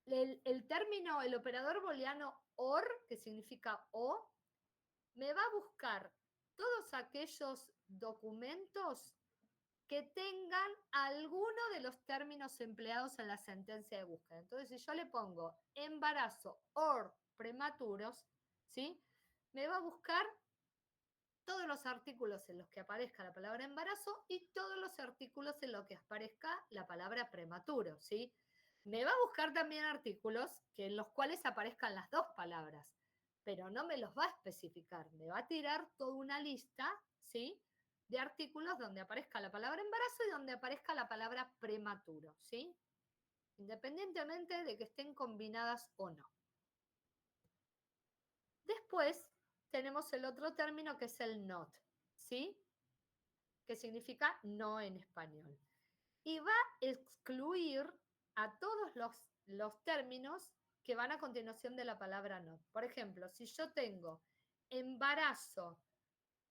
El término, el operador booleano OR, que significa o, me va a buscar todos aquellos documentos que tengan alguno de los términos empleados en la sentencia de búsqueda. Entonces, si yo le pongo embarazo or prematuros, ¿sí? Me va a buscar todos los artículos en los que aparezca la palabra embarazo y todos los artículos en los que aparezca la palabra prematuro, ¿sí? Me va a buscar también artículos en los cuales aparezcan las dos palabras, pero no me los va a especificar, me va a tirar toda una lista, ¿sí? De artículos donde aparezca la palabra embarazo y donde aparezca la palabra prematuro, ¿sí? Independientemente de que estén combinadas o no. Después tenemos el otro término que es el not, ¿sí? Que significa no en español. Y va a excluir a todos los términos que van a continuación de la palabra not. Por ejemplo, si yo tengo embarazo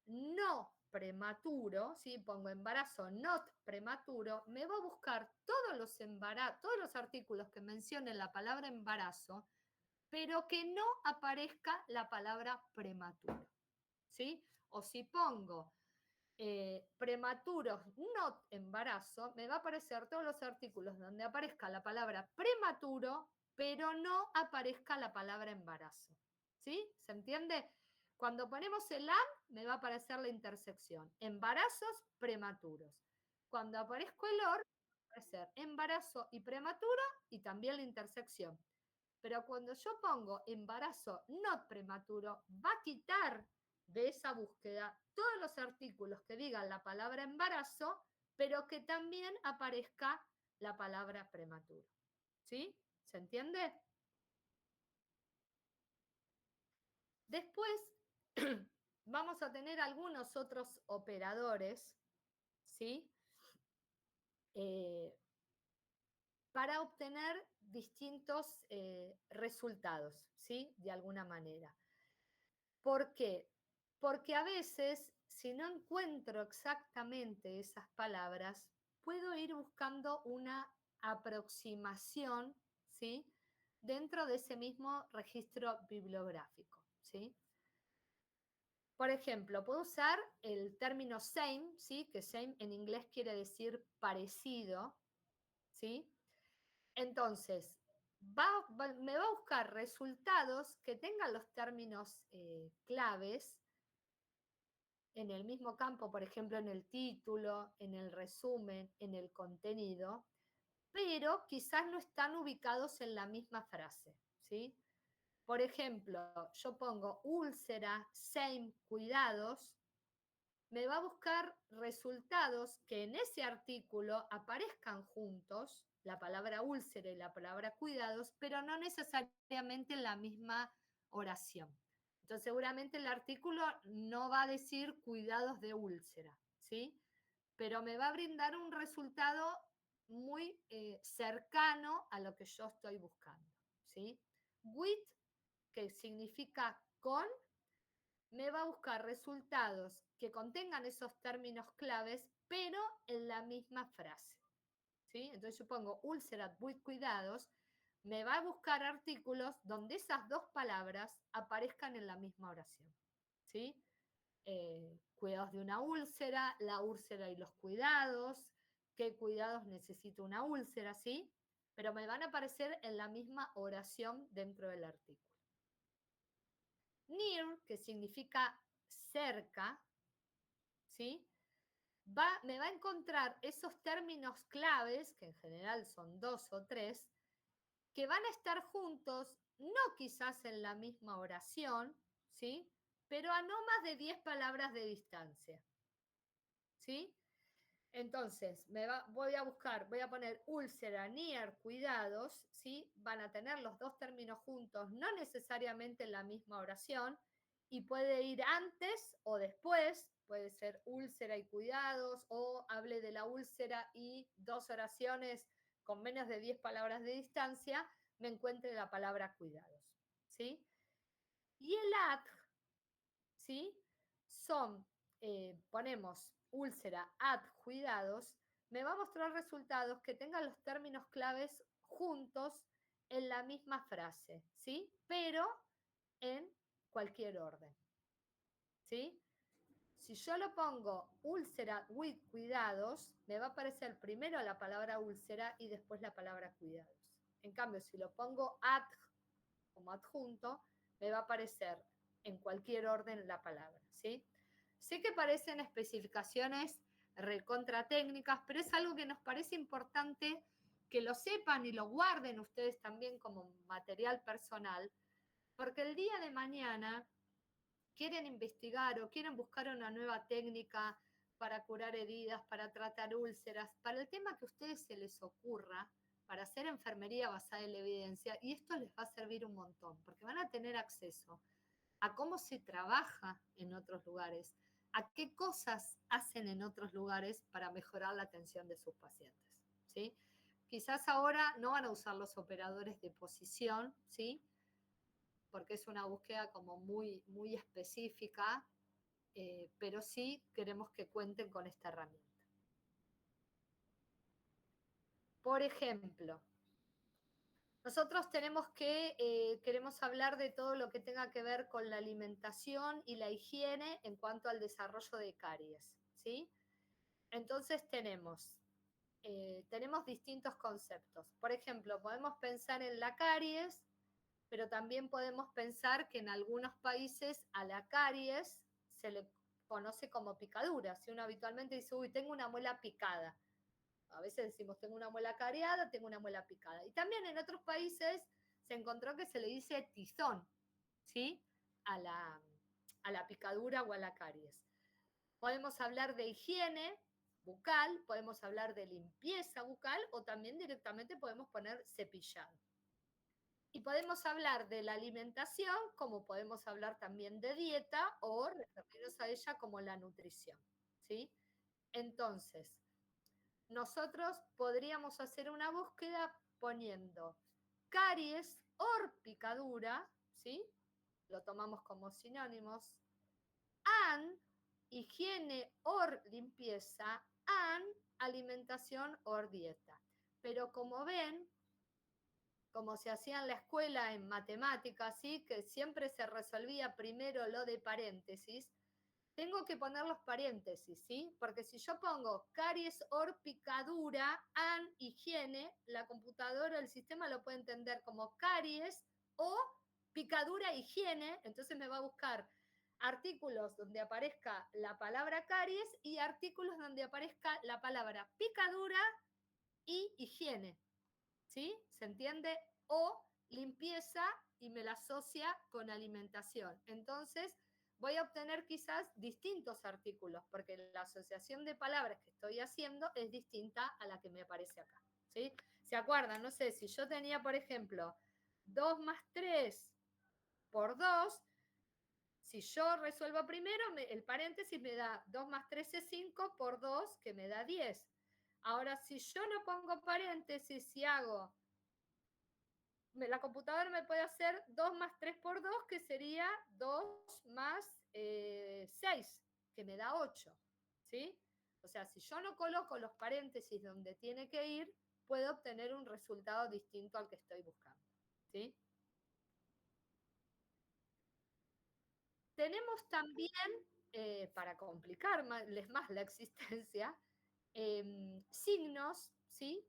no prematuro, ¿sí? Pongo embarazo not prematuro, me va a buscar todos los artículos que mencionen la palabra embarazo, pero que no aparezca la palabra prematuro, ¿sí? O si pongo prematuros not embarazo, me va a aparecer todos los artículos donde aparezca la palabra prematuro, pero no aparezca la palabra embarazo, ¿sí? ¿Se entiende? Cuando ponemos el AND, me va a aparecer la intersección. Embarazos prematuros. Cuando aparezco el OR, va a aparecer embarazo y prematuro y también la intersección. Pero cuando yo pongo embarazo no prematuro, va a quitar de esa búsqueda todos los artículos que digan la palabra embarazo, pero que también aparezca la palabra prematuro. ¿Sí? ¿Se entiende? Después vamos a tener algunos otros operadores, ¿sí? Para obtener distintos resultados, ¿sí? De alguna manera. ¿Por qué? Porque a veces, si no encuentro exactamente esas palabras, puedo ir buscando una aproximación, ¿sí? Dentro de ese mismo registro bibliográfico, ¿sí? Por ejemplo, puedo usar el término same, ¿sí? Que same en inglés quiere decir parecido, ¿sí? Entonces, me va a buscar resultados que tengan los términos claves en el mismo campo, por ejemplo, en el título, en el resumen, en el contenido, pero quizás no están ubicados en la misma frase, ¿sí? Por ejemplo, yo pongo úlcera, same, cuidados, me va a buscar resultados que en ese artículo aparezcan juntos, la palabra úlcera y la palabra cuidados, pero no necesariamente en la misma oración. Entonces, seguramente el artículo no va a decir cuidados de úlcera, ¿sí? Pero me va a brindar un resultado muy cercano a lo que yo estoy buscando, ¿sí? With, que significa con, me va a buscar resultados que contengan esos términos claves, pero en la misma frase, ¿sí? Entonces yo pongo úlcera with cuidados, me va a buscar artículos donde esas dos palabras aparezcan en la misma oración, ¿sí? Cuidados de una úlcera, la úlcera y los cuidados, qué cuidados necesita una úlcera, ¿sí? Pero me van a aparecer en la misma oración dentro del artículo. Near, que significa cerca, ¿sí? Me va a encontrar esos términos claves, que en general son 2 o 3, que van a estar juntos, no quizás en la misma oración, ¿sí? Pero a no más de 10 palabras de distancia, ¿sí? Entonces, voy a poner úlcera, near, cuidados, ¿sí? Van a tener los dos términos juntos, no necesariamente en la misma oración, y puede ir antes o después, puede ser úlcera y cuidados, o hable de la úlcera y 2 oraciones con menos de 10 palabras de distancia, me encuentre la palabra cuidados, ¿sí? Y el ADG, ¿sí? Son, ponemos úlcera, ADG, cuidados, me va a mostrar resultados que tengan los términos claves juntos en la misma frase, ¿sí? Pero en cualquier orden, ¿sí? Si yo lo pongo úlcera with cuidados, me va a aparecer primero la palabra úlcera y después la palabra cuidados. En cambio, si lo pongo adj como adjunto, me va a aparecer en cualquier orden la palabra, ¿sí? Sé que parecen especificaciones recontra técnicas, pero es algo que nos parece importante que lo sepan y lo guarden ustedes también como material personal, porque el día de mañana quieren investigar o quieren buscar una nueva técnica para curar heridas, para tratar úlceras, para el tema que a ustedes se les ocurra, para hacer enfermería basada en la evidencia, y esto les va a servir un montón, porque van a tener acceso a cómo se trabaja en otros lugares, a qué cosas hacen en otros lugares para mejorar la atención de sus pacientes, ¿sí? Quizás ahora no van a usar los operadores de posición, ¿sí? Porque es una búsqueda como muy, muy específica, pero sí queremos que cuenten con esta herramienta. Por ejemplo, nosotros queremos hablar de todo lo que tenga que ver con la alimentación y la higiene en cuanto al desarrollo de caries, ¿sí? Entonces tenemos distintos conceptos. Por ejemplo, podemos pensar en la caries, pero también podemos pensar que en algunos países a la caries se le conoce como picadura. Si uno habitualmente dice, uy, tengo una muela picada. A veces decimos, tengo una muela cariada, tengo una muela picada. Y también en otros países se encontró que se le dice tizón, ¿sí? A la picadura o a la caries. Podemos hablar de higiene bucal, podemos hablar de limpieza bucal o también directamente podemos poner cepillado. Y podemos hablar de la alimentación, como podemos hablar también de dieta o referirnos a ella como la nutrición, ¿sí? Entonces, nosotros podríamos hacer una búsqueda poniendo caries o picadura, ¿sí? Lo tomamos como sinónimos, and higiene o limpieza, and alimentación o dieta. Pero como ven, como se hacía en la escuela en matemáticas, ¿sí? Que siempre se resolvía primero lo de paréntesis, tengo que poner los paréntesis, ¿sí? Porque si yo pongo caries or picadura, an higiene, la computadora, el sistema lo puede entender como caries o picadura higiene, entonces me va a buscar artículos donde aparezca la palabra caries y artículos donde aparezca la palabra picadura y higiene. ¿Sí? ¿Se entiende? O limpieza y me la asocia con alimentación. Entonces, voy a obtener quizás distintos artículos, porque la asociación de palabras que estoy haciendo es distinta a la que me aparece acá. ¿Sí? ¿Se acuerdan? No sé, si yo tenía, por ejemplo, 2 más 3 por 2, si yo resuelvo primero, el paréntesis me da 2 más 3 es 5 por 2, que me da 10. Ahora, si yo no pongo paréntesis, si hago la computadora me puede hacer 2 más 3 por 2, que sería 2 más 6, que me da 8. ¿Sí? O sea, si yo no coloco los paréntesis donde tiene que ir, puedo obtener un resultado distinto al que estoy buscando. ¿Sí? Tenemos también, para complicarles más la existencia, signos, ¿sí?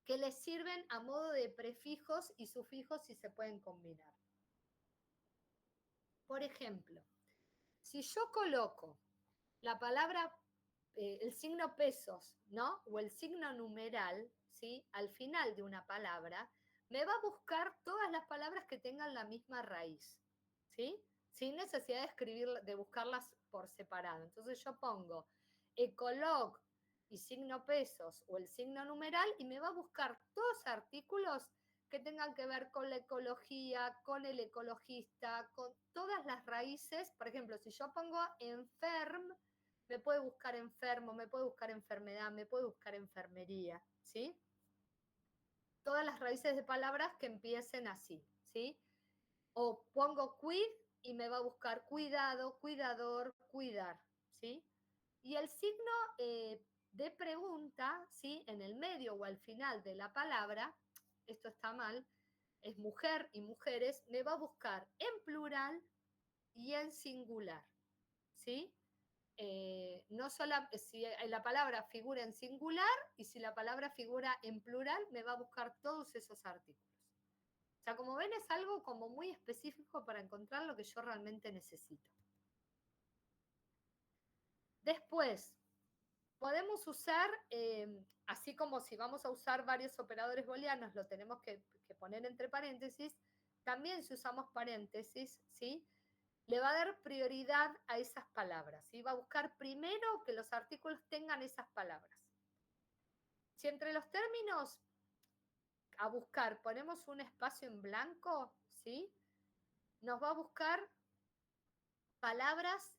Que les sirven a modo de prefijos y sufijos si se pueden combinar. Por ejemplo, si yo coloco la palabra, el signo pesos, ¿no? O el signo numeral, ¿sí? Al final de una palabra, me va a buscar todas las palabras que tengan la misma raíz, ¿sí? Sin necesidad de buscarlas por separado. Entonces yo pongo ecolog y signo pesos o el signo numeral y me va a buscar todos artículos que tengan que ver con la ecología, con el ecologista, con todas las raíces. Por ejemplo, si yo pongo enferm, me puede buscar enfermo, me puede buscar enfermedad, me puede buscar enfermería, ¿sí? Todas las raíces de palabras que empiecen así, ¿sí? O pongo quid y me va a buscar cuidado, cuidador, cuidar, ¿sí? Y el signo de pregunta, ¿sí? En el medio o al final de la palabra, esto está mal, es mujer y mujeres, me va a buscar en plural y en singular, ¿sí? No solo si la palabra figura en singular y si la palabra figura en plural, me va a buscar todos esos artículos. O sea, como ven, es algo como muy específico para encontrar lo que yo realmente necesito. Después, podemos usar, así como si vamos a usar varios operadores booleanos, lo tenemos que poner entre paréntesis, también si usamos paréntesis, ¿sí? Le va a dar prioridad a esas palabras, ¿sí? Va a buscar primero que los artículos tengan esas palabras. Si entre los términos a buscar ponemos un espacio en blanco, ¿sí? Nos va a buscar palabras,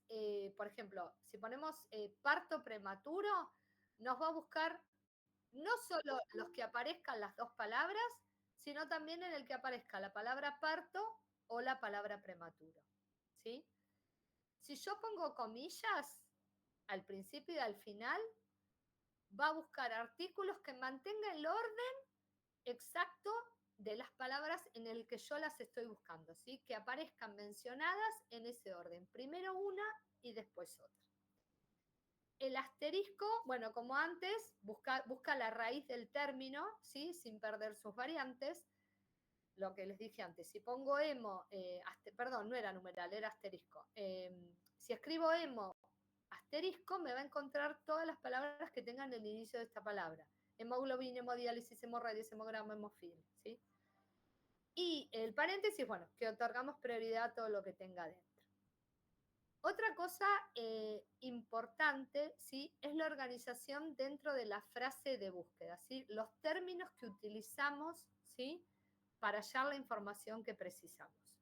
por ejemplo, si ponemos parto prematuro, nos va a buscar no solo los que aparezcan las dos palabras, sino también en el que aparezca la palabra parto o la palabra prematuro, ¿sí? Si yo pongo comillas al principio y al final, va a buscar artículos que mantengan el orden exacto de las palabras en el que yo las estoy buscando, ¿sí? Que aparezcan mencionadas en ese orden. Primero una y después otra. El asterisco, bueno, como antes, busca la raíz del término, ¿sí? Sin perder sus variantes. Lo que les dije antes, si pongo emo, perdón, no era numeral, era asterisco. Si escribo emo asterisco, me va a encontrar todas las palabras que tengan el inicio de esta palabra. Hemoglobina, hemodiálisis, hemorragias, hemograma, hemofil, ¿sí? Y el paréntesis, bueno, que otorgamos prioridad a todo lo que tenga dentro. Otra cosa importante, ¿sí? Es la organización dentro de la frase de búsqueda, ¿sí? Los términos que utilizamos, ¿sí? Para hallar la información que precisamos.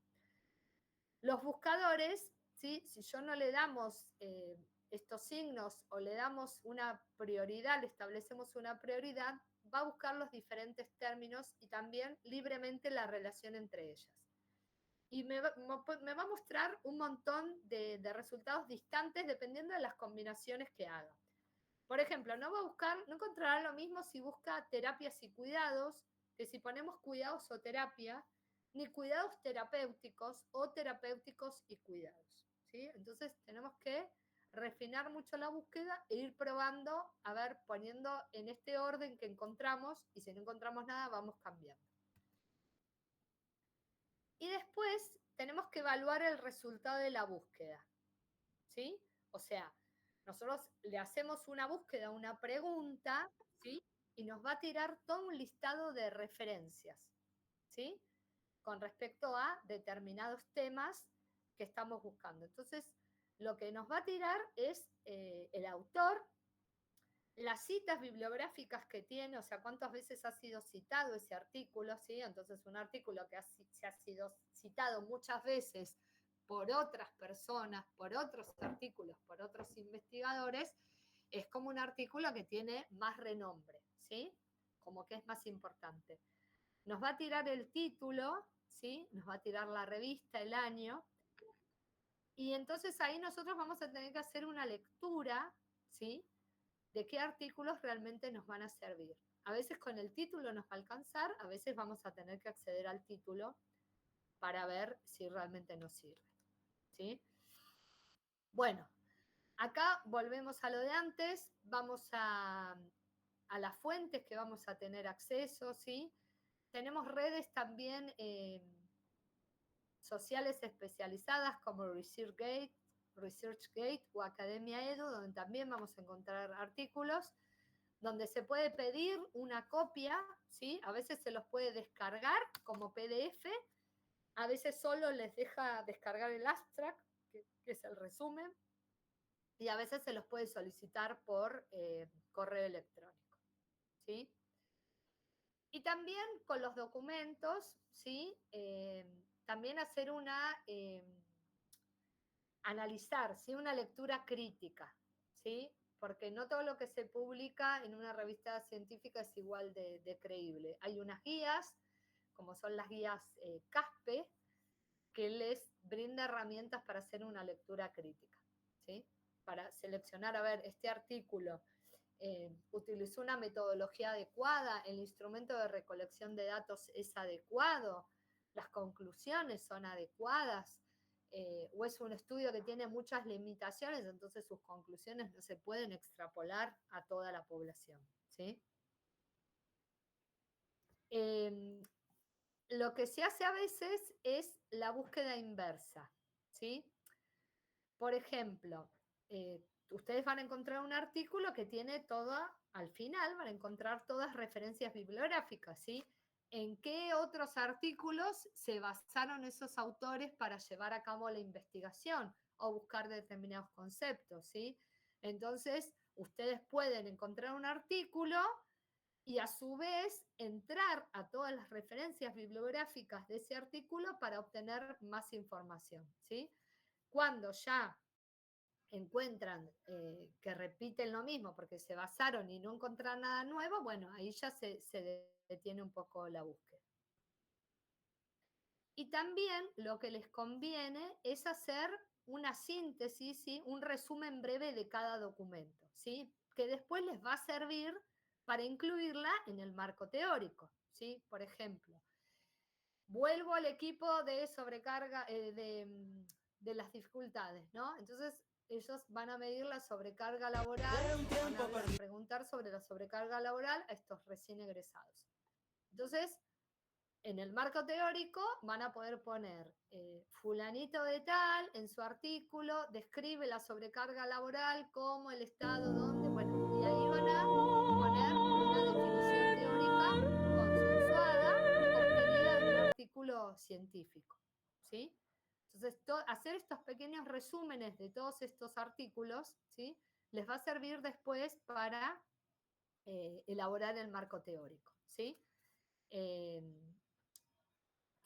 Los buscadores, ¿sí? Si yo no le damos estos signos o le damos una prioridad, le establecemos una prioridad, va a buscar los diferentes términos y también libremente la relación entre ellas. Y me va a mostrar un montón de resultados distantes dependiendo de las combinaciones que haga. Por ejemplo, no encontrará lo mismo si busca terapias y cuidados, que si ponemos cuidados o terapia, ni cuidados terapéuticos o terapéuticos y cuidados, ¿sí? Entonces tenemos que refinar mucho la búsqueda e ir probando, a ver, poniendo en este orden que encontramos, y si no encontramos nada, vamos cambiando. Y después tenemos que evaluar el resultado de la búsqueda, ¿sí? O sea, nosotros le hacemos una búsqueda, una pregunta, ¿sí? Y nos va a tirar todo un listado de referencias, ¿sí? Con respecto a determinados temas que estamos buscando. Entonces, lo que nos va a tirar es el autor, las citas bibliográficas que tiene, o sea, cuántas veces ha sido citado ese artículo, ¿sí? Entonces, un artículo que se ha sido citado muchas veces por otras personas, por otros artículos, por otros investigadores, es como un artículo que tiene más renombre, ¿sí? Como que es más importante. Nos va a tirar el título, ¿sí? Nos va a tirar la revista, el año, y entonces ahí nosotros vamos a tener que hacer una lectura, ¿sí? De qué artículos realmente nos van a servir. A veces con el título nos va a alcanzar, a veces vamos a tener que acceder al título para ver si realmente nos sirve, ¿sí? Bueno, acá volvemos a lo de antes, vamos a las fuentes que vamos a tener acceso, ¿sí? Tenemos redes también sociales especializadas como ResearchGate o Academia Edu, donde también vamos a encontrar artículos, donde se puede pedir una copia, ¿sí? A veces se los puede descargar como PDF, a veces solo les deja descargar el abstract, que es el resumen, y a veces se los puede solicitar por correo electrónico, ¿sí? Y también con los documentos, ¿sí? También hacer analizar, ¿sí? Una lectura crítica, ¿sí? Porque no todo lo que se publica en una revista científica es igual de creíble. Hay unas guías, como son las guías CASPE, que les brinda herramientas para hacer una lectura crítica, ¿sí? Para seleccionar, a ver, este artículo utilizó una metodología adecuada, el instrumento de recolección de datos es adecuado, las conclusiones son adecuadas, o es un estudio que tiene muchas limitaciones, entonces sus conclusiones no se pueden extrapolar a toda la población, ¿sí? Lo que se hace a veces es la búsqueda inversa, ¿sí? Por ejemplo, ustedes van a encontrar un artículo que tiene al final van a encontrar todas referencias bibliográficas, ¿sí? ¿En qué otros artículos se basaron esos autores para llevar a cabo la investigación o buscar determinados conceptos, ¿sí? Entonces, ustedes pueden encontrar un artículo y a su vez entrar a todas las referencias bibliográficas de ese artículo para obtener más información, ¿sí? Cuando ya encuentran que repiten lo mismo porque se basaron y no encontraron nada nuevo, bueno, ahí ya se detiene un poco la búsqueda. Y también lo que les conviene es hacer una síntesis, ¿sí? Un resumen breve de cada documento, ¿sí? Que después les va a servir para incluirla en el marco teórico, ¿sí? Por ejemplo, vuelvo al equipo de sobrecarga, de las dificultades, ¿no? Entonces, ellos van a medir la sobrecarga laboral, van a preguntar sobre la sobrecarga laboral a estos recién egresados. Entonces, en el marco teórico van a poder poner fulanito de tal en su artículo, describe la sobrecarga laboral, cómo, el estado, dónde, bueno, y ahí van a poner una definición teórica consensuada, obtenida de un artículo científico, ¿sí? Entonces, hacer estos pequeños resúmenes de todos estos artículos, ¿sí? Les va a servir después para elaborar el marco teórico, ¿sí? Que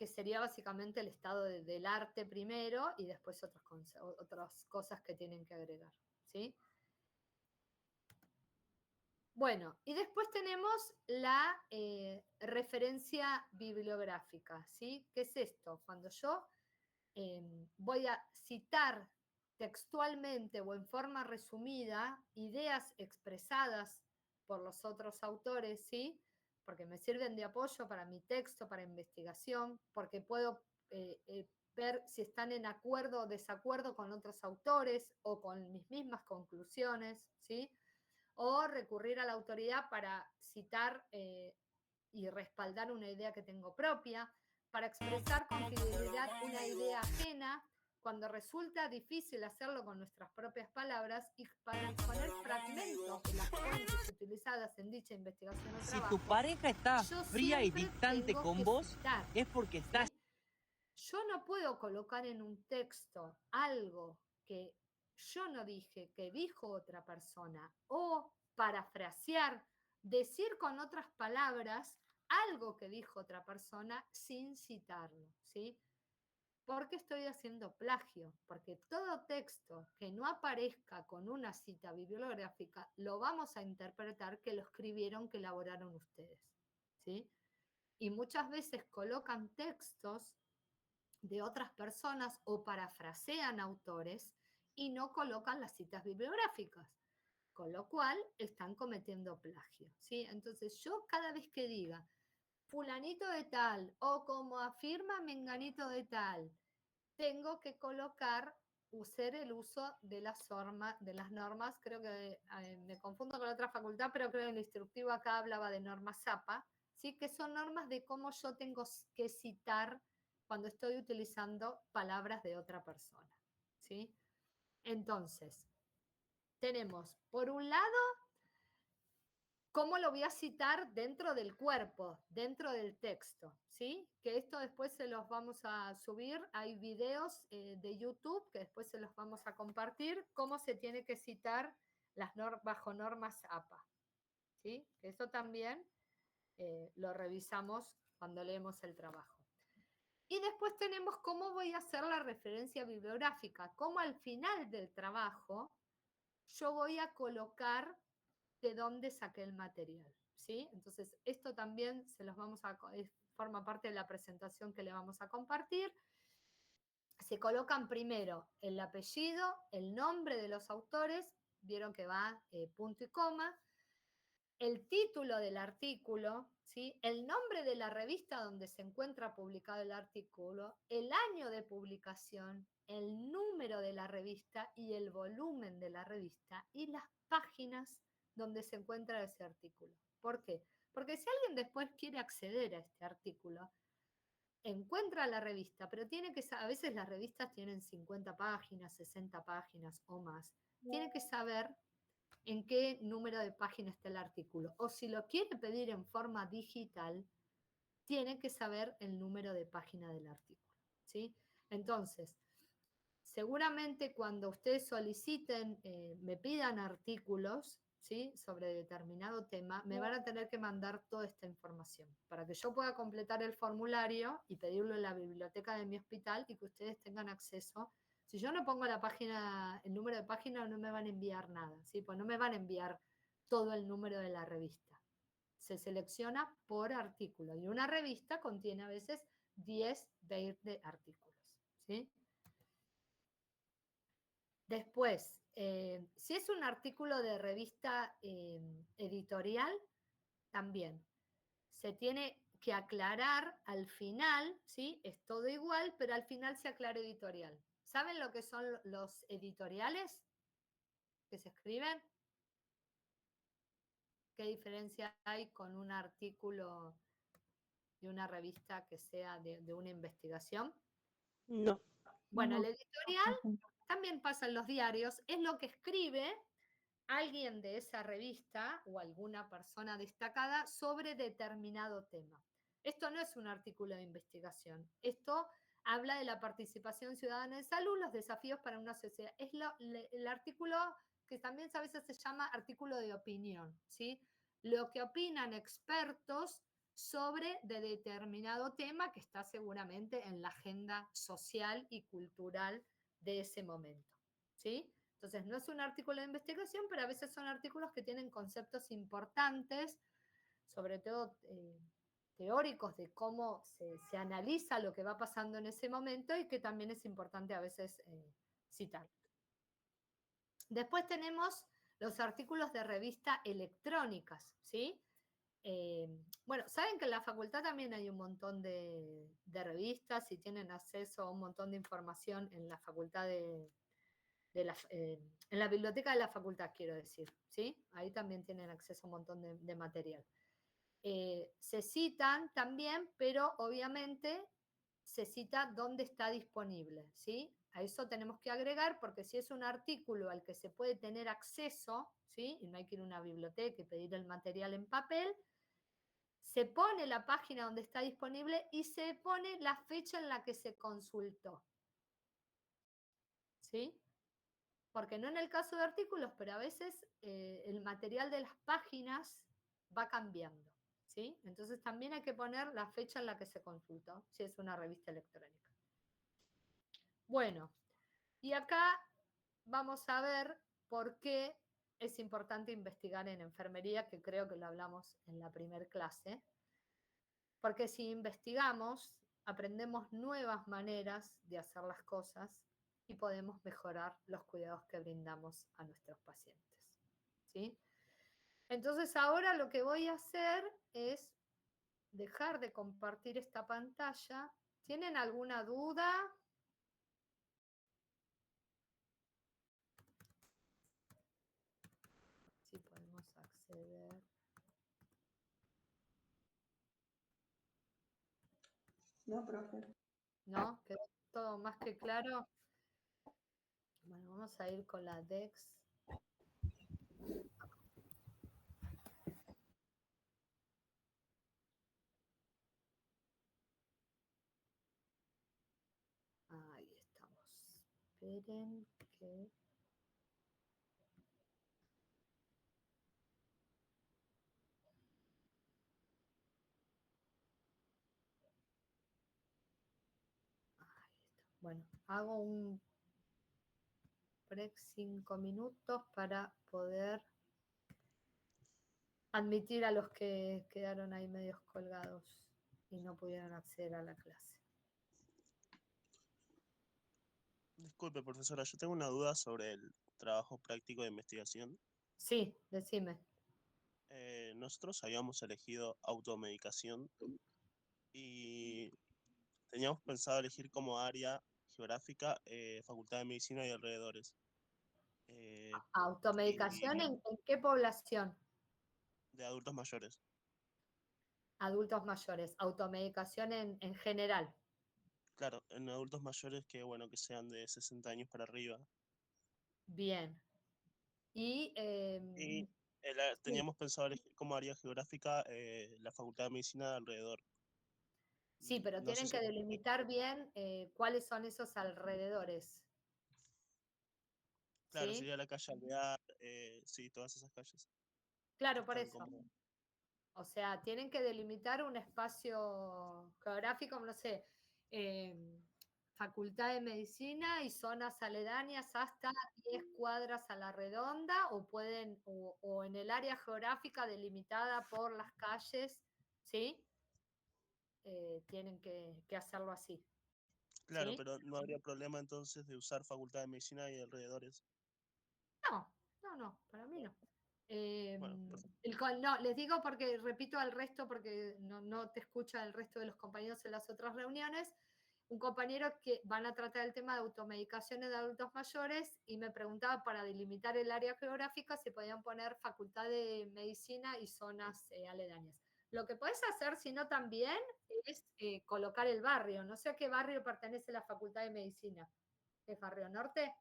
sería básicamente el estado del arte primero y después otras cosas que tienen que agregar, ¿sí? Bueno, y después tenemos la referencia bibliográfica, ¿sí? ¿Qué es esto? Cuando yo voy a citar textualmente o en forma resumida ideas expresadas por los otros autores, ¿sí? Porque me sirven de apoyo para mi texto, para investigación, porque puedo ver si están en acuerdo o desacuerdo con otros autores o con mis mismas conclusiones, ¿sí? O recurrir a la autoridad para citar y respaldar una idea que tengo propia, para expresar con fidelidad una idea ajena, cuando resulta difícil hacerlo con nuestras propias palabras, y para exponer fragmentos de las fuentes utilizadas en dicha investigación o trabajo. Si tu pareja está yo fría y siempre distante tengo con que vos, citar, es porque estás... ¿sí? Yo no puedo colocar en un texto algo que yo no dije, que dijo otra persona, o parafrasear, decir con otras palabras algo que dijo otra persona sin citarlo, ¿sí? Porque estoy haciendo plagio, porque todo texto que no aparezca con una cita bibliográfica lo vamos a interpretar que lo escribieron, que elaboraron ustedes, ¿sí? Y muchas veces colocan textos de otras personas o parafrasean autores y no colocan las citas bibliográficas, con lo cual están cometiendo plagio, ¿sí? Entonces yo cada vez que diga fulanito de tal o como afirma menganito de tal, tengo que colocar, usar el uso de las normas, creo que me confundo con otra facultad, pero creo que el instructivo acá hablaba de normas APA, ¿sí? Que son normas de cómo yo tengo que citar cuando estoy utilizando palabras de otra persona, ¿sí? Entonces, tenemos, por un lado, cómo lo voy a citar dentro del cuerpo, dentro del texto, ¿sí? Que esto después se los vamos a subir, hay videos de YouTube que después se los vamos a compartir, cómo se tiene que citar bajo normas APA, ¿sí? Eso también lo revisamos cuando leemos el trabajo. Y después tenemos cómo voy a hacer la referencia bibliográfica, cómo al final del trabajo yo voy a colocar de dónde saqué el material, ¿sí? Entonces, esto también se los vamos a, forma parte de la presentación que le vamos a compartir. Se colocan primero el apellido, el nombre de los autores, vieron que va punto y coma, el título del artículo, ¿sí? El nombre de la revista donde se encuentra publicado el artículo, el año de publicación, el número de la revista y el volumen de la revista y las páginas donde se encuentra ese artículo. ¿Por qué? Porque si alguien después quiere acceder a este artículo, encuentra la revista, pero tiene que saber, a veces las revistas tienen 50 páginas, 60 páginas o más, tiene que saber en qué número de página está el artículo. O si lo quiere pedir en forma digital, tiene que saber el número de página del artículo, ¿sí? Entonces, seguramente cuando ustedes soliciten, me pidan artículos, ¿sí? Sobre determinado tema, me van a tener que mandar toda esta información para que yo pueda completar el formulario y pedirlo en la biblioteca de mi hospital y que ustedes tengan acceso. Si yo no pongo la página, el número de página, no me van a enviar nada, ¿sí? Pues no me van a enviar todo el número de la revista. Se selecciona por artículo y una revista contiene a veces 10, 20 artículos, ¿sí? Después, si es un artículo de revista editorial, también se tiene que aclarar al final, ¿sí? Es todo igual, pero al final se aclara editorial. ¿Saben lo que son los editoriales que se escriben? ¿Qué diferencia hay con un artículo de una revista que sea de una investigación? No. Bueno, No. el editorial también pasa en los diarios, es lo que escribe alguien de esa revista o alguna persona destacada sobre determinado tema. Esto no es un artículo de investigación, esto habla de la participación ciudadana en salud, los desafíos para una sociedad. Es el artículo que también a veces se llama artículo de opinión, ¿sí? Lo que opinan expertos sobre de determinado tema que está seguramente en la agenda social y cultural de ese momento, ¿sí? Entonces, no es un artículo de investigación, pero a veces son artículos que tienen conceptos importantes, sobre todo teóricos de cómo se analiza lo que va pasando en ese momento y que también es importante a veces citar. Después tenemos los artículos de revista electrónicas, ¿sí? Bueno, saben que en la facultad también hay un montón de revistas y tienen acceso a un montón de información en la facultad en la biblioteca de la facultad, quiero decir, ¿sí? Ahí también tienen acceso a un montón de material. Se citan también, pero obviamente se cita dónde está disponible, ¿sí? A eso tenemos que agregar, porque si es un artículo al que se puede tener acceso, ¿sí? Y no hay que ir a una biblioteca y pedir el material en papel, se pone la página donde está disponible y se pone la fecha en la que se consultó, ¿sí? Porque no en el caso de artículos, pero a veces el material de las páginas va cambiando, ¿sí? Entonces también hay que poner la fecha en la que se consultó, si es una revista electrónica. Bueno, y acá vamos a ver por qué es importante investigar en enfermería, que creo que lo hablamos en la primera clase, porque si investigamos, aprendemos nuevas maneras de hacer las cosas y podemos mejorar los cuidados que brindamos a nuestros pacientes, ¿sí? Entonces ahora lo que voy a hacer es dejar de compartir esta pantalla. ¿Tienen alguna duda? Sí, podemos acceder. No, profe. ¿No? ¿Quedó todo más que claro? Bueno, vamos a ir con la DEX. Ahí estamos. Esperen que... Bueno, hago un break 5 minutos para poder admitir a los que quedaron ahí medios colgados y no pudieron acceder a la clase. Disculpe, profesora, yo tengo una duda sobre el trabajo práctico de investigación. Sí, decime. Nosotros habíamos elegido automedicación y teníamos pensado elegir como área geográfica Facultad de Medicina y alrededores. ¿Automedicación Y en qué población? de adultos mayores. Adultos mayores. Automedicación en general. Claro, en adultos mayores que, bueno, que sean de 60 años para arriba. Bien. Y Y sí, teníamos pensado elegir como área geográfica la Facultad de Medicina de alrededor. sí, pero No sé tienen si que delimitar bien cuáles son esos alrededores. claro, ¿Sí? sería la calle Alvear, sí, todas esas calles. Claro, por Están eso. como... O sea, tienen que delimitar un espacio geográfico, no sé, Facultad de Medicina y zonas aledañas hasta 10 cuadras a la redonda, o pueden, o en el área geográfica delimitada por las calles, ¿sí? Tienen que hacerlo así. Claro, ¿Sí? pero no habría problema entonces de usar Facultad de Medicina y alrededores. No, para mí no. Bueno, perfecto. No, les digo porque repito al resto, porque no te escucha el resto de los compañeros en las otras reuniones. Un compañero que van a tratar el tema de automedicaciones de adultos mayores y me preguntaba para delimitar el área geográfica si podían poner Facultad de Medicina y zonas aledañas. Lo que podés hacer, si no también, es colocar el barrio. No sé a qué barrio pertenece la Facultad de Medicina. ¿Es Barrio Norte?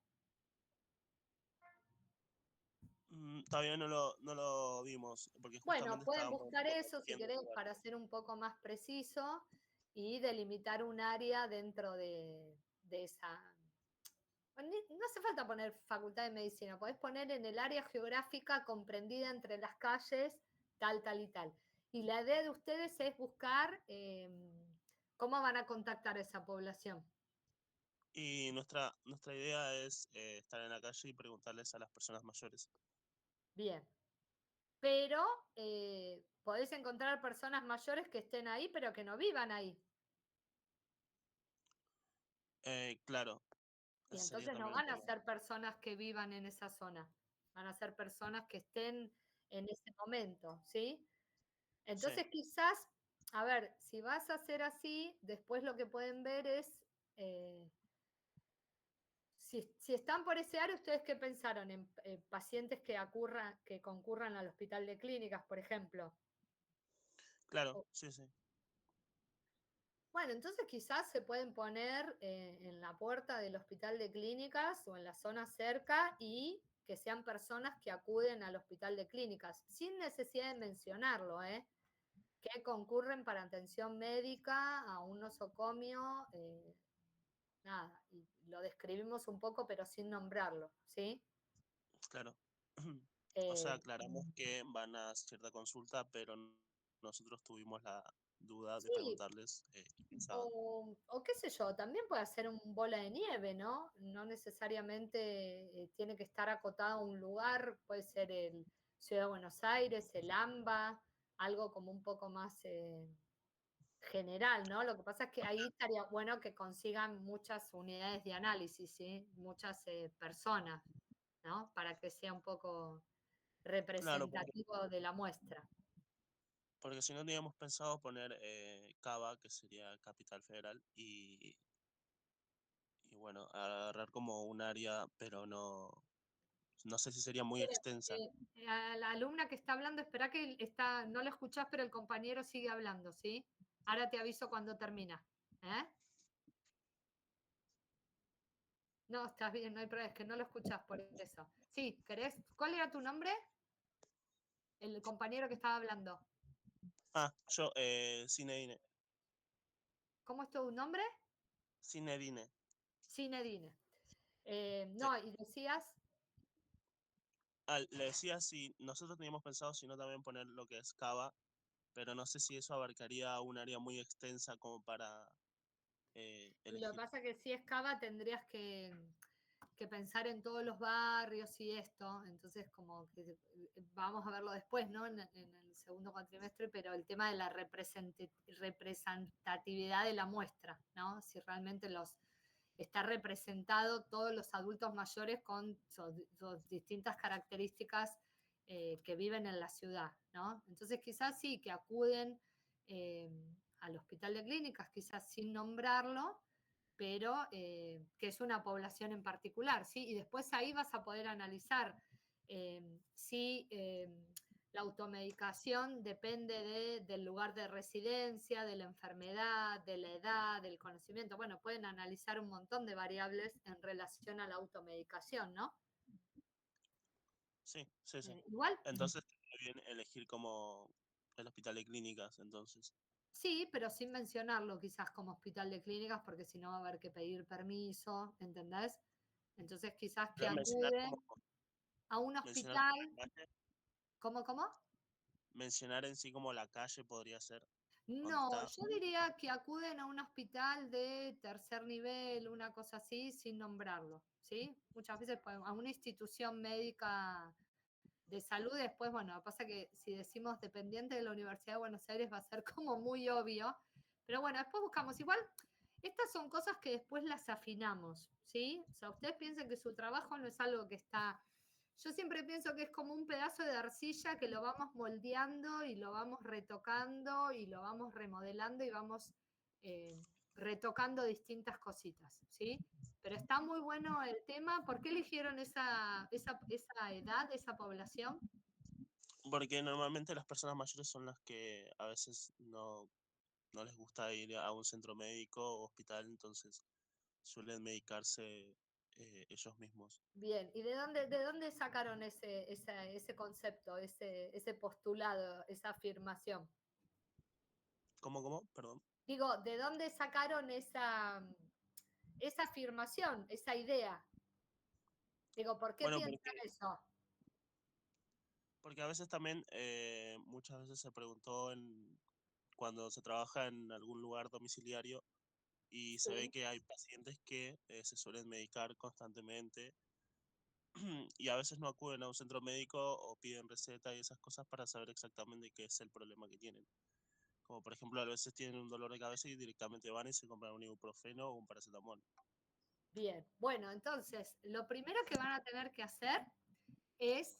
Todavía no lo vimos, porque Bueno, justamente pueden estábamos buscar eso si viendo querés lugar. para ser un poco más preciso y delimitar un área dentro de esa. No hace falta poner Facultad de Medicina, podés poner en el área geográfica comprendida entre las calles tal, tal y tal. Y la idea de ustedes es buscar cómo van a contactar a esa población. Y nuestra idea es estar en la calle y preguntarles a las personas mayores. Bien. Pero podés encontrar personas mayores que estén ahí, pero que no vivan ahí. Claro, Y ese sería entonces no también un van a tema. ser personas que vivan en esa zona, van a ser personas que estén en ese momento, ¿sí? Sí, Entonces quizás, a ver, si vas a hacer así, después lo que pueden ver es, eh, si están por ese área, ¿ustedes qué pensaron? En pacientes que concurran al hospital de clínicas, por ejemplo. claro, sí, sí. Bueno, entonces quizás se pueden poner en la puerta del hospital de clínicas o en la zona cerca y que sean personas que acuden al hospital de clínicas, sin necesidad de mencionarlo, que concurren para atención médica a un nosocomio, nada, y lo describimos un poco pero sin nombrarlo, ¿sí? Claro. O sea, Eh, aclaramos que van a cierta consulta, pero nosotros tuvimos la duda de sí, preguntarles qué pensaban. o qué sé yo, también puede ser un bola de nieve, ¿no? No necesariamente tiene que estar acotado a un lugar, puede ser el Ciudad de Buenos Aires, el AMBA, algo como un poco más general, ¿no? Lo que pasa es que ahí estaría bueno que consigan muchas unidades de análisis, ¿sí? Muchas personas, ¿no? Para que sea un poco Claro, porque, representativo de la muestra. porque si no teníamos pensado poner Cava, que sería Capital Federal, y bueno, agarrar como un área, pero no sé si sería muy extensa. A la alumna que está hablando, espera que está, no lo escuchás, pero el compañero sigue hablando, ¿sí? Ahora te aviso cuando termina. ¿Eh? No, estás bien, no hay problema, es que no lo escuchás por eso. Sí, ¿querés? ¿Cuál era tu nombre? El compañero que estaba hablando. Yo, Cinedine. ¿Cómo es tu nombre? Cinedine. Cinedine. Sí. No, y decías, Le decía si nosotros teníamos pensado, si no también poner lo que es Cava, pero no sé si eso abarcaría un área muy extensa como para Y lo elegir. que pasa es que si es Cava tendrías que pensar en todos los barrios y esto, entonces como que vamos a verlo después, ¿no? En el segundo cuatrimestre, pero el tema de la representatividad de la muestra, ¿no? Si realmente está representado todos los adultos mayores con sus distintas características que viven en la ciudad, ¿no? Entonces quizás sí, que acuden al hospital de clínicas, quizás sin nombrarlo, pero que es una población en particular, ¿sí? Y después ahí vas a poder analizar si la automedicación depende del lugar de residencia, de la enfermedad, de la edad, del conocimiento. Bueno, pueden analizar un montón de variables en relación a la automedicación, ¿no? Sí, sí, sí. Igual, Entonces, está bien elegir como el hospital de clínicas, entonces. sí, pero sin mencionarlo quizás como hospital de clínicas, porque si no va a haber que pedir permiso, ¿entendés? Entonces quizás que Pero mencionar acuden a un mencionar hospital. la calle, ¿Cómo? mencionar en sí como la calle podría ser, donde No, está. yo diría que acuden a un hospital de tercer nivel, una cosa así, sin nombrarlo, ¿sí? Muchas veces a una institución médica de salud, después, bueno, pasa que si decimos dependiente de la Universidad de Buenos Aires va a ser como muy obvio, pero bueno, después buscamos igual. Estas son cosas que después las afinamos, ¿sí? O sea, ustedes piensen que su trabajo no es algo que está. Yo siempre pienso que es como un pedazo de arcilla que lo vamos moldeando y lo vamos retocando y lo vamos remodelando y vamos retocando distintas cositas, ¿sí? Pero está muy bueno el tema. ¿Por qué eligieron esa edad, esa población? Porque normalmente las personas mayores son las que a veces no les gusta ir a un centro médico o hospital, entonces suelen medicarse ellos mismos. Bien, ¿y de dónde sacaron ese concepto, ese postulado, esa afirmación? ¿Cómo? Perdón. Digo, ¿de dónde sacaron esa afirmación, esa idea? Digo, ¿por qué Bueno, piensan eso? porque a veces también, muchas veces se preguntó cuando se trabaja en algún lugar domiciliario y se ve Sí, que hay pacientes que se suelen medicar constantemente y a veces no acuden a un centro médico o piden receta y esas cosas para saber exactamente qué es el problema que tienen. Como por ejemplo, a veces tienen un dolor de cabeza y directamente van y se compran un ibuprofeno o un paracetamol. bien. Bueno, entonces, lo primero que van a tener que hacer es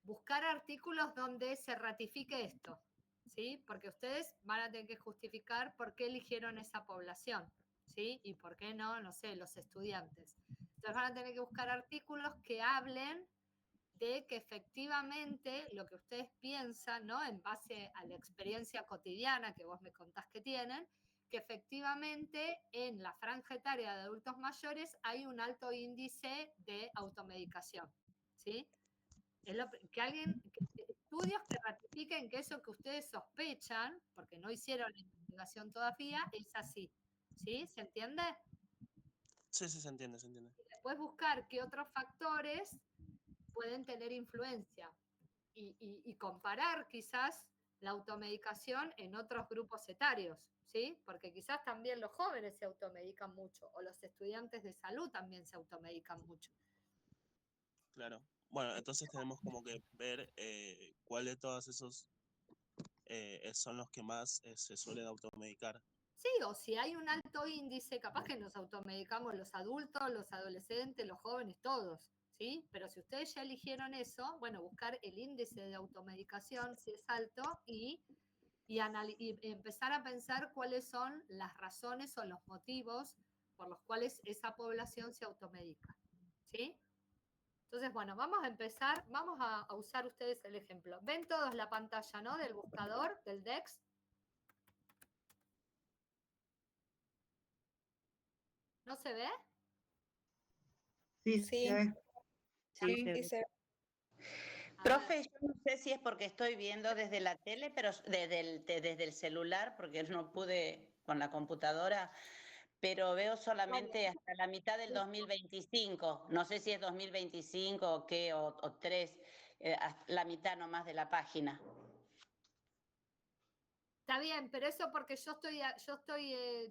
buscar artículos donde se ratifique esto, ¿sí? Porque ustedes van a tener que justificar por qué eligieron esa población, ¿sí? Y por qué no sé, los estudiantes. Entonces van a tener que buscar artículos que hablen de que efectivamente lo que ustedes piensan, ¿no? En base a la experiencia cotidiana que vos me contás que tienen, que efectivamente en la franja etaria de adultos mayores hay un alto índice de automedicación, ¿sí? Estudios que ratifiquen que eso que ustedes sospechan, porque no hicieron la investigación todavía, es así, ¿sí? ¿Se entiende? Sí, sí, se entiende, se entiende. Después buscar qué otros factores pueden tener influencia y comparar quizás la automedicación en otros grupos etarios, ¿sí? Porque quizás también los jóvenes se automedican mucho o los estudiantes de salud también se automedican mucho. Claro. Bueno, entonces tenemos como que ver cuál de todos esos son los que más se suelen automedicar. Sí, o si hay un alto índice, capaz que nos automedicamos los adultos, los adolescentes, los jóvenes, todos, ¿sí? Pero si ustedes ya eligieron eso, bueno, buscar el índice de automedicación, si es alto, y empezar a pensar cuáles son las razones o los motivos por los cuales esa población se automedica, ¿sí? Entonces, bueno, vamos a empezar, vamos a usar ustedes el ejemplo. Ven todos la pantalla, ¿no? Del buscador, del DEX. ¿No se ve? Sí, Sí. se ve. Sí, Sí, se ve. se- A ver. Profe, yo no sé si es porque estoy viendo desde la tele, pero desde el celular, porque no pude con la computadora, pero veo solamente hasta la mitad del 2025. No sé si es 2025 o qué, o 3, la mitad nomás de la página. Está bien, pero eso porque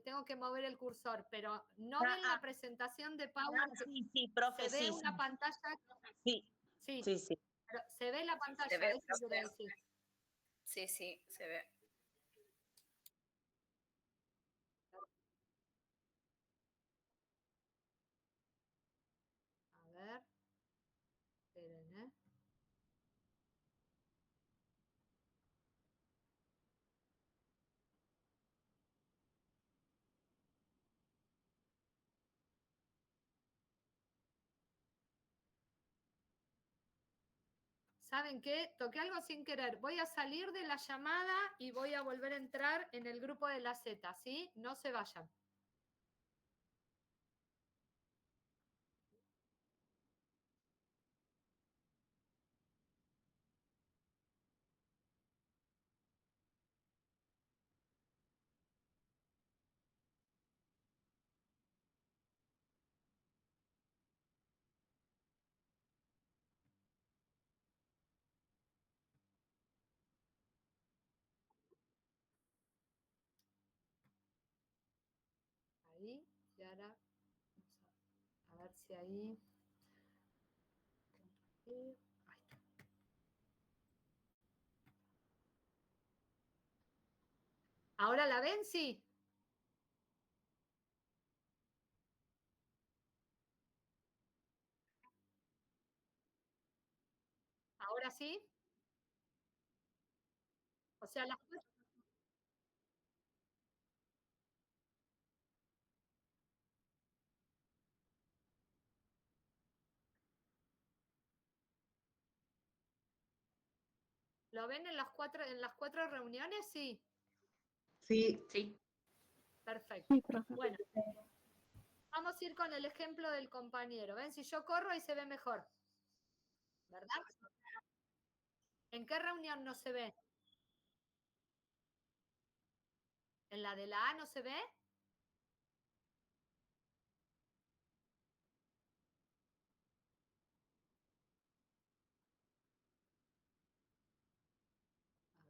tengo que mover el cursor, pero no ven la presentación de Power, que Sí, profe, se ve sí, una pantalla, sí, sí, sí. pero se ve la pantalla, Se ve, eso quiero profe. decir. Sí, sí, se ve. A ver, esperen, ¿eh? ¿Saben qué? Toqué algo sin querer. Voy a salir de la llamada y voy a volver a entrar en el grupo de la Z, ¿sí? No se vayan. Ahí, y ahora vamos a ver si ahí. Ahí está. ¿Ahora la ven? Sí. ¿Ahora sí? O sea, las ¿lo ven en las cuatro reuniones? Sí. Sí. Sí. Perfecto. Sí, profe. Bueno, vamos a ir con el ejemplo del compañero. ¿Ven? Si yo corro, ahí se ve mejor. ¿Verdad? ¿En qué reunión no se ve? ¿En la de la A no se ve?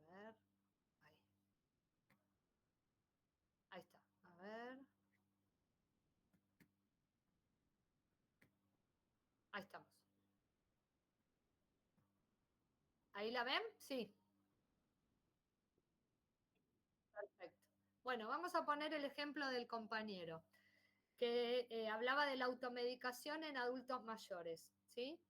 A ver. Ahí. Ahí está. A ver. Ahí estamos. ¿Ahí la ven? Sí. Perfecto. Bueno, vamos a poner el ejemplo del compañero, que hablaba de la automedicación en adultos mayores, ¿sí?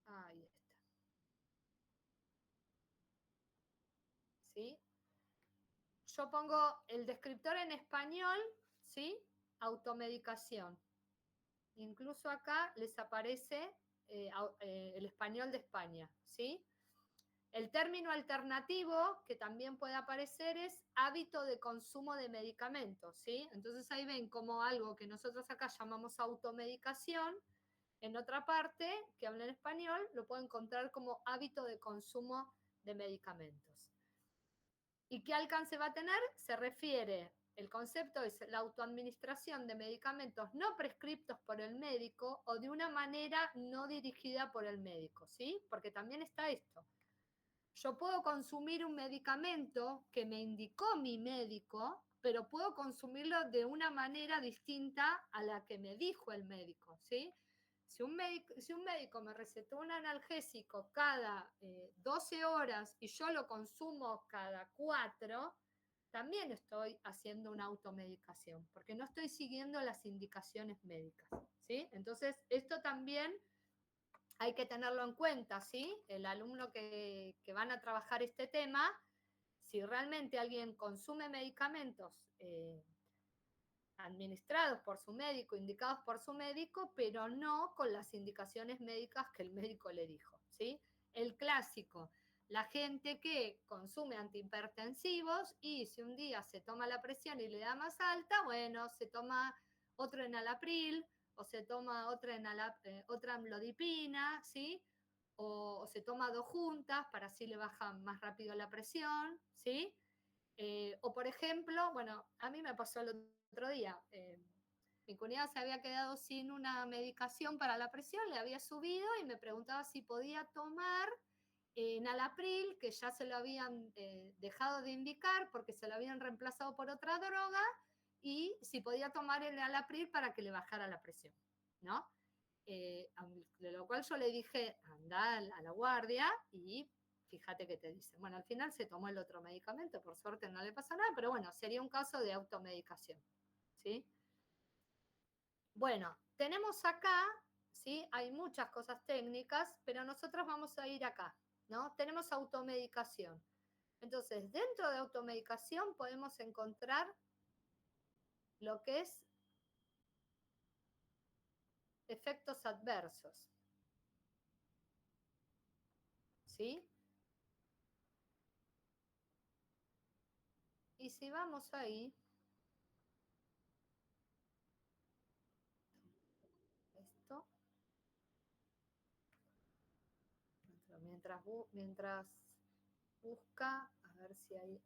Ahí está. ¿Sí? Yo pongo el descriptor en español, ¿sí? Automedicación. Incluso acá les aparece el español de España, ¿sí? El término alternativo que también puede aparecer es hábito de consumo de medicamentos, ¿sí? Entonces ahí ven como algo que nosotros acá llamamos automedicación, en otra parte que habla en español lo puedo encontrar como hábito de consumo de medicamentos. ¿Y qué alcance va a tener? Se refiere, el concepto es la autoadministración de medicamentos no prescriptos por el médico o de una manera no dirigida por el médico, ¿sí? Porque también está esto. Yo puedo consumir un medicamento que me indicó mi médico, pero puedo consumirlo de una manera distinta a la que me dijo el médico, ¿sí? Si un médico me recetó un analgésico cada 12 horas y yo lo consumo cada 4, también estoy haciendo una automedicación, porque no estoy siguiendo las indicaciones médicas, ¿sí? Entonces, esto también hay que tenerlo en cuenta, ¿sí? El alumno que van a trabajar este tema, si realmente alguien consume medicamentos administrados por su médico, indicados por su médico, pero no con las indicaciones médicas que el médico le dijo, ¿sí? El clásico, la gente que consume antihipertensivos y si un día se toma la presión y le da más alta, bueno, se toma otro enalapril o se toma otra amlodipina, ¿sí? O se toma 2 juntas para así le baja más rápido la presión, ¿sí? O por ejemplo, bueno, a mí me pasó el otro día, Mi cuñada se había quedado sin una medicación para la presión, le había subido y me preguntaba si podía tomar enalapril, que ya se lo habían dejado de indicar porque se lo habían reemplazado por otra droga, y si podía tomar el enalapril para que le bajara la presión, ¿no? De lo cual yo le dije, anda a la guardia y fíjate qué te dicen. Bueno, al final se tomó el otro medicamento, por suerte no le pasó nada, pero bueno, sería un caso de automedicación, ¿sí? Bueno, tenemos acá, ¿sí? Hay muchas cosas técnicas, pero nosotros vamos a ir acá, ¿no? Tenemos automedicación. Entonces, dentro de automedicación podemos encontrar lo que es efectos adversos, ¿sí? Y si vamos ahí, esto, mientras busca, a ver si hay...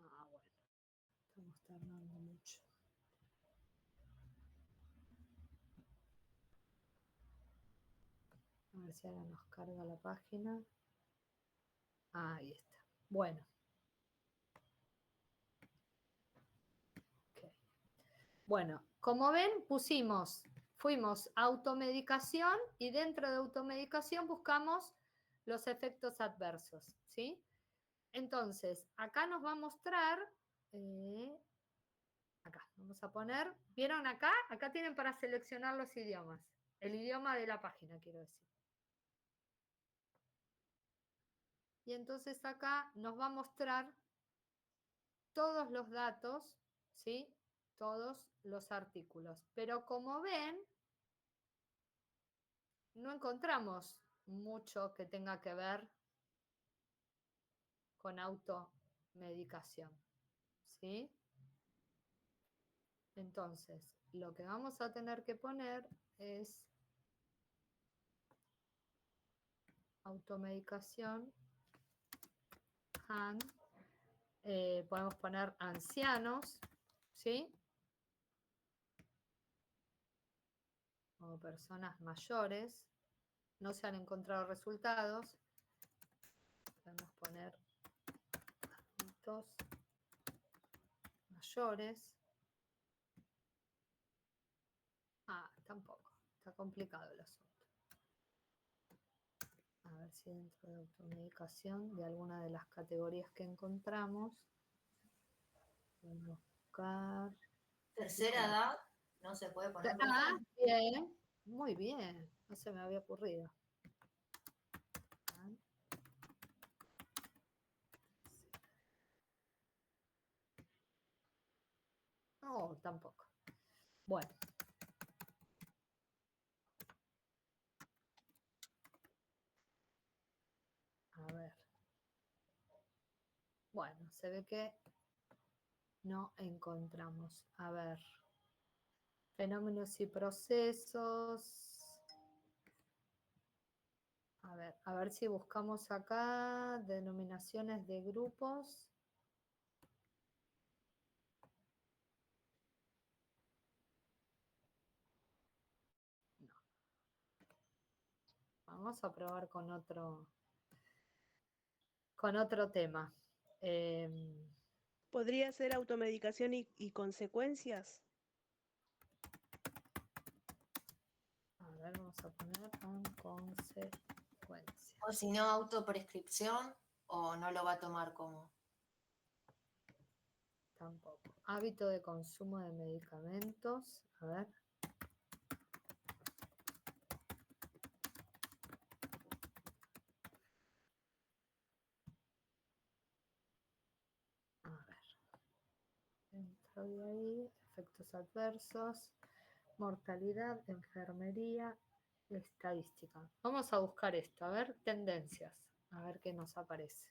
Ah, bueno, estamos tardando mucho. A ver si ahora nos carga la página. Ahí está. Bueno. Okay. Bueno, como ven, fuimos a automedicación y dentro de automedicación buscamos los efectos adversos, ¿sí? Entonces, acá nos va a mostrar, acá, vamos a poner, ¿vieron acá? Acá tienen para seleccionar los idiomas, el idioma de la página, quiero decir. Y entonces acá nos va a mostrar todos los datos, ¿sí? Todos los artículos. Pero como ven, no encontramos mucho que tenga que ver con automedicación, ¿sí? Entonces, lo que vamos a tener que poner es automedicación, podemos poner ancianos, ¿sí? O personas mayores, no se han encontrado resultados. Podemos poner adultos mayores. Ah, tampoco, está complicado el asunto. A ver si dentro de automedicación, de alguna de las categorías que encontramos, podemos buscar. Tercera edad, no se puede poner. Ah, bien, muy bien, no se me había ocurrido. No, tampoco. Bueno. A ver. Bueno, se ve que no encontramos. A ver. Fenómenos y procesos. A ver si buscamos acá denominaciones de grupos. No. Vamos a probar con otro tema. ¿Podría ser automedicación y consecuencias? A ver, vamos a poner con consecuencias. O si no, autoprescripción, o no lo va a tomar como. Tampoco. Hábito de consumo de medicamentos. A ver. A ver. estoy ahí. Efectos adversos, mortalidad, enfermería, estadística. Vamos a buscar esto, a ver, tendencias, a ver qué nos aparece.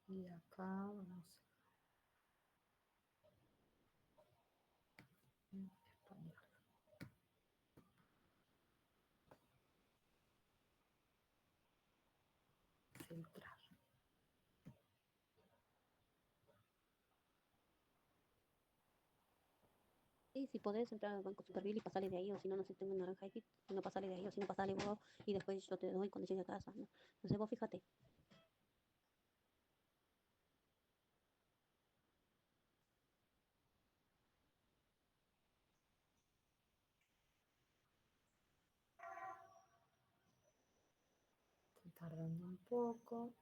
Y acá vamos en español. Filtrar. Sí, si podés entrar al Banco Superviel y pasarle de ahí, o si no, no sé, tengo un naranja aquí, si no pasarle de ahí, o si no, pasarle vos, y después yo te doy cuando llegue a casa, ¿no? No sé, vos fíjate. Estoy tardando un poco.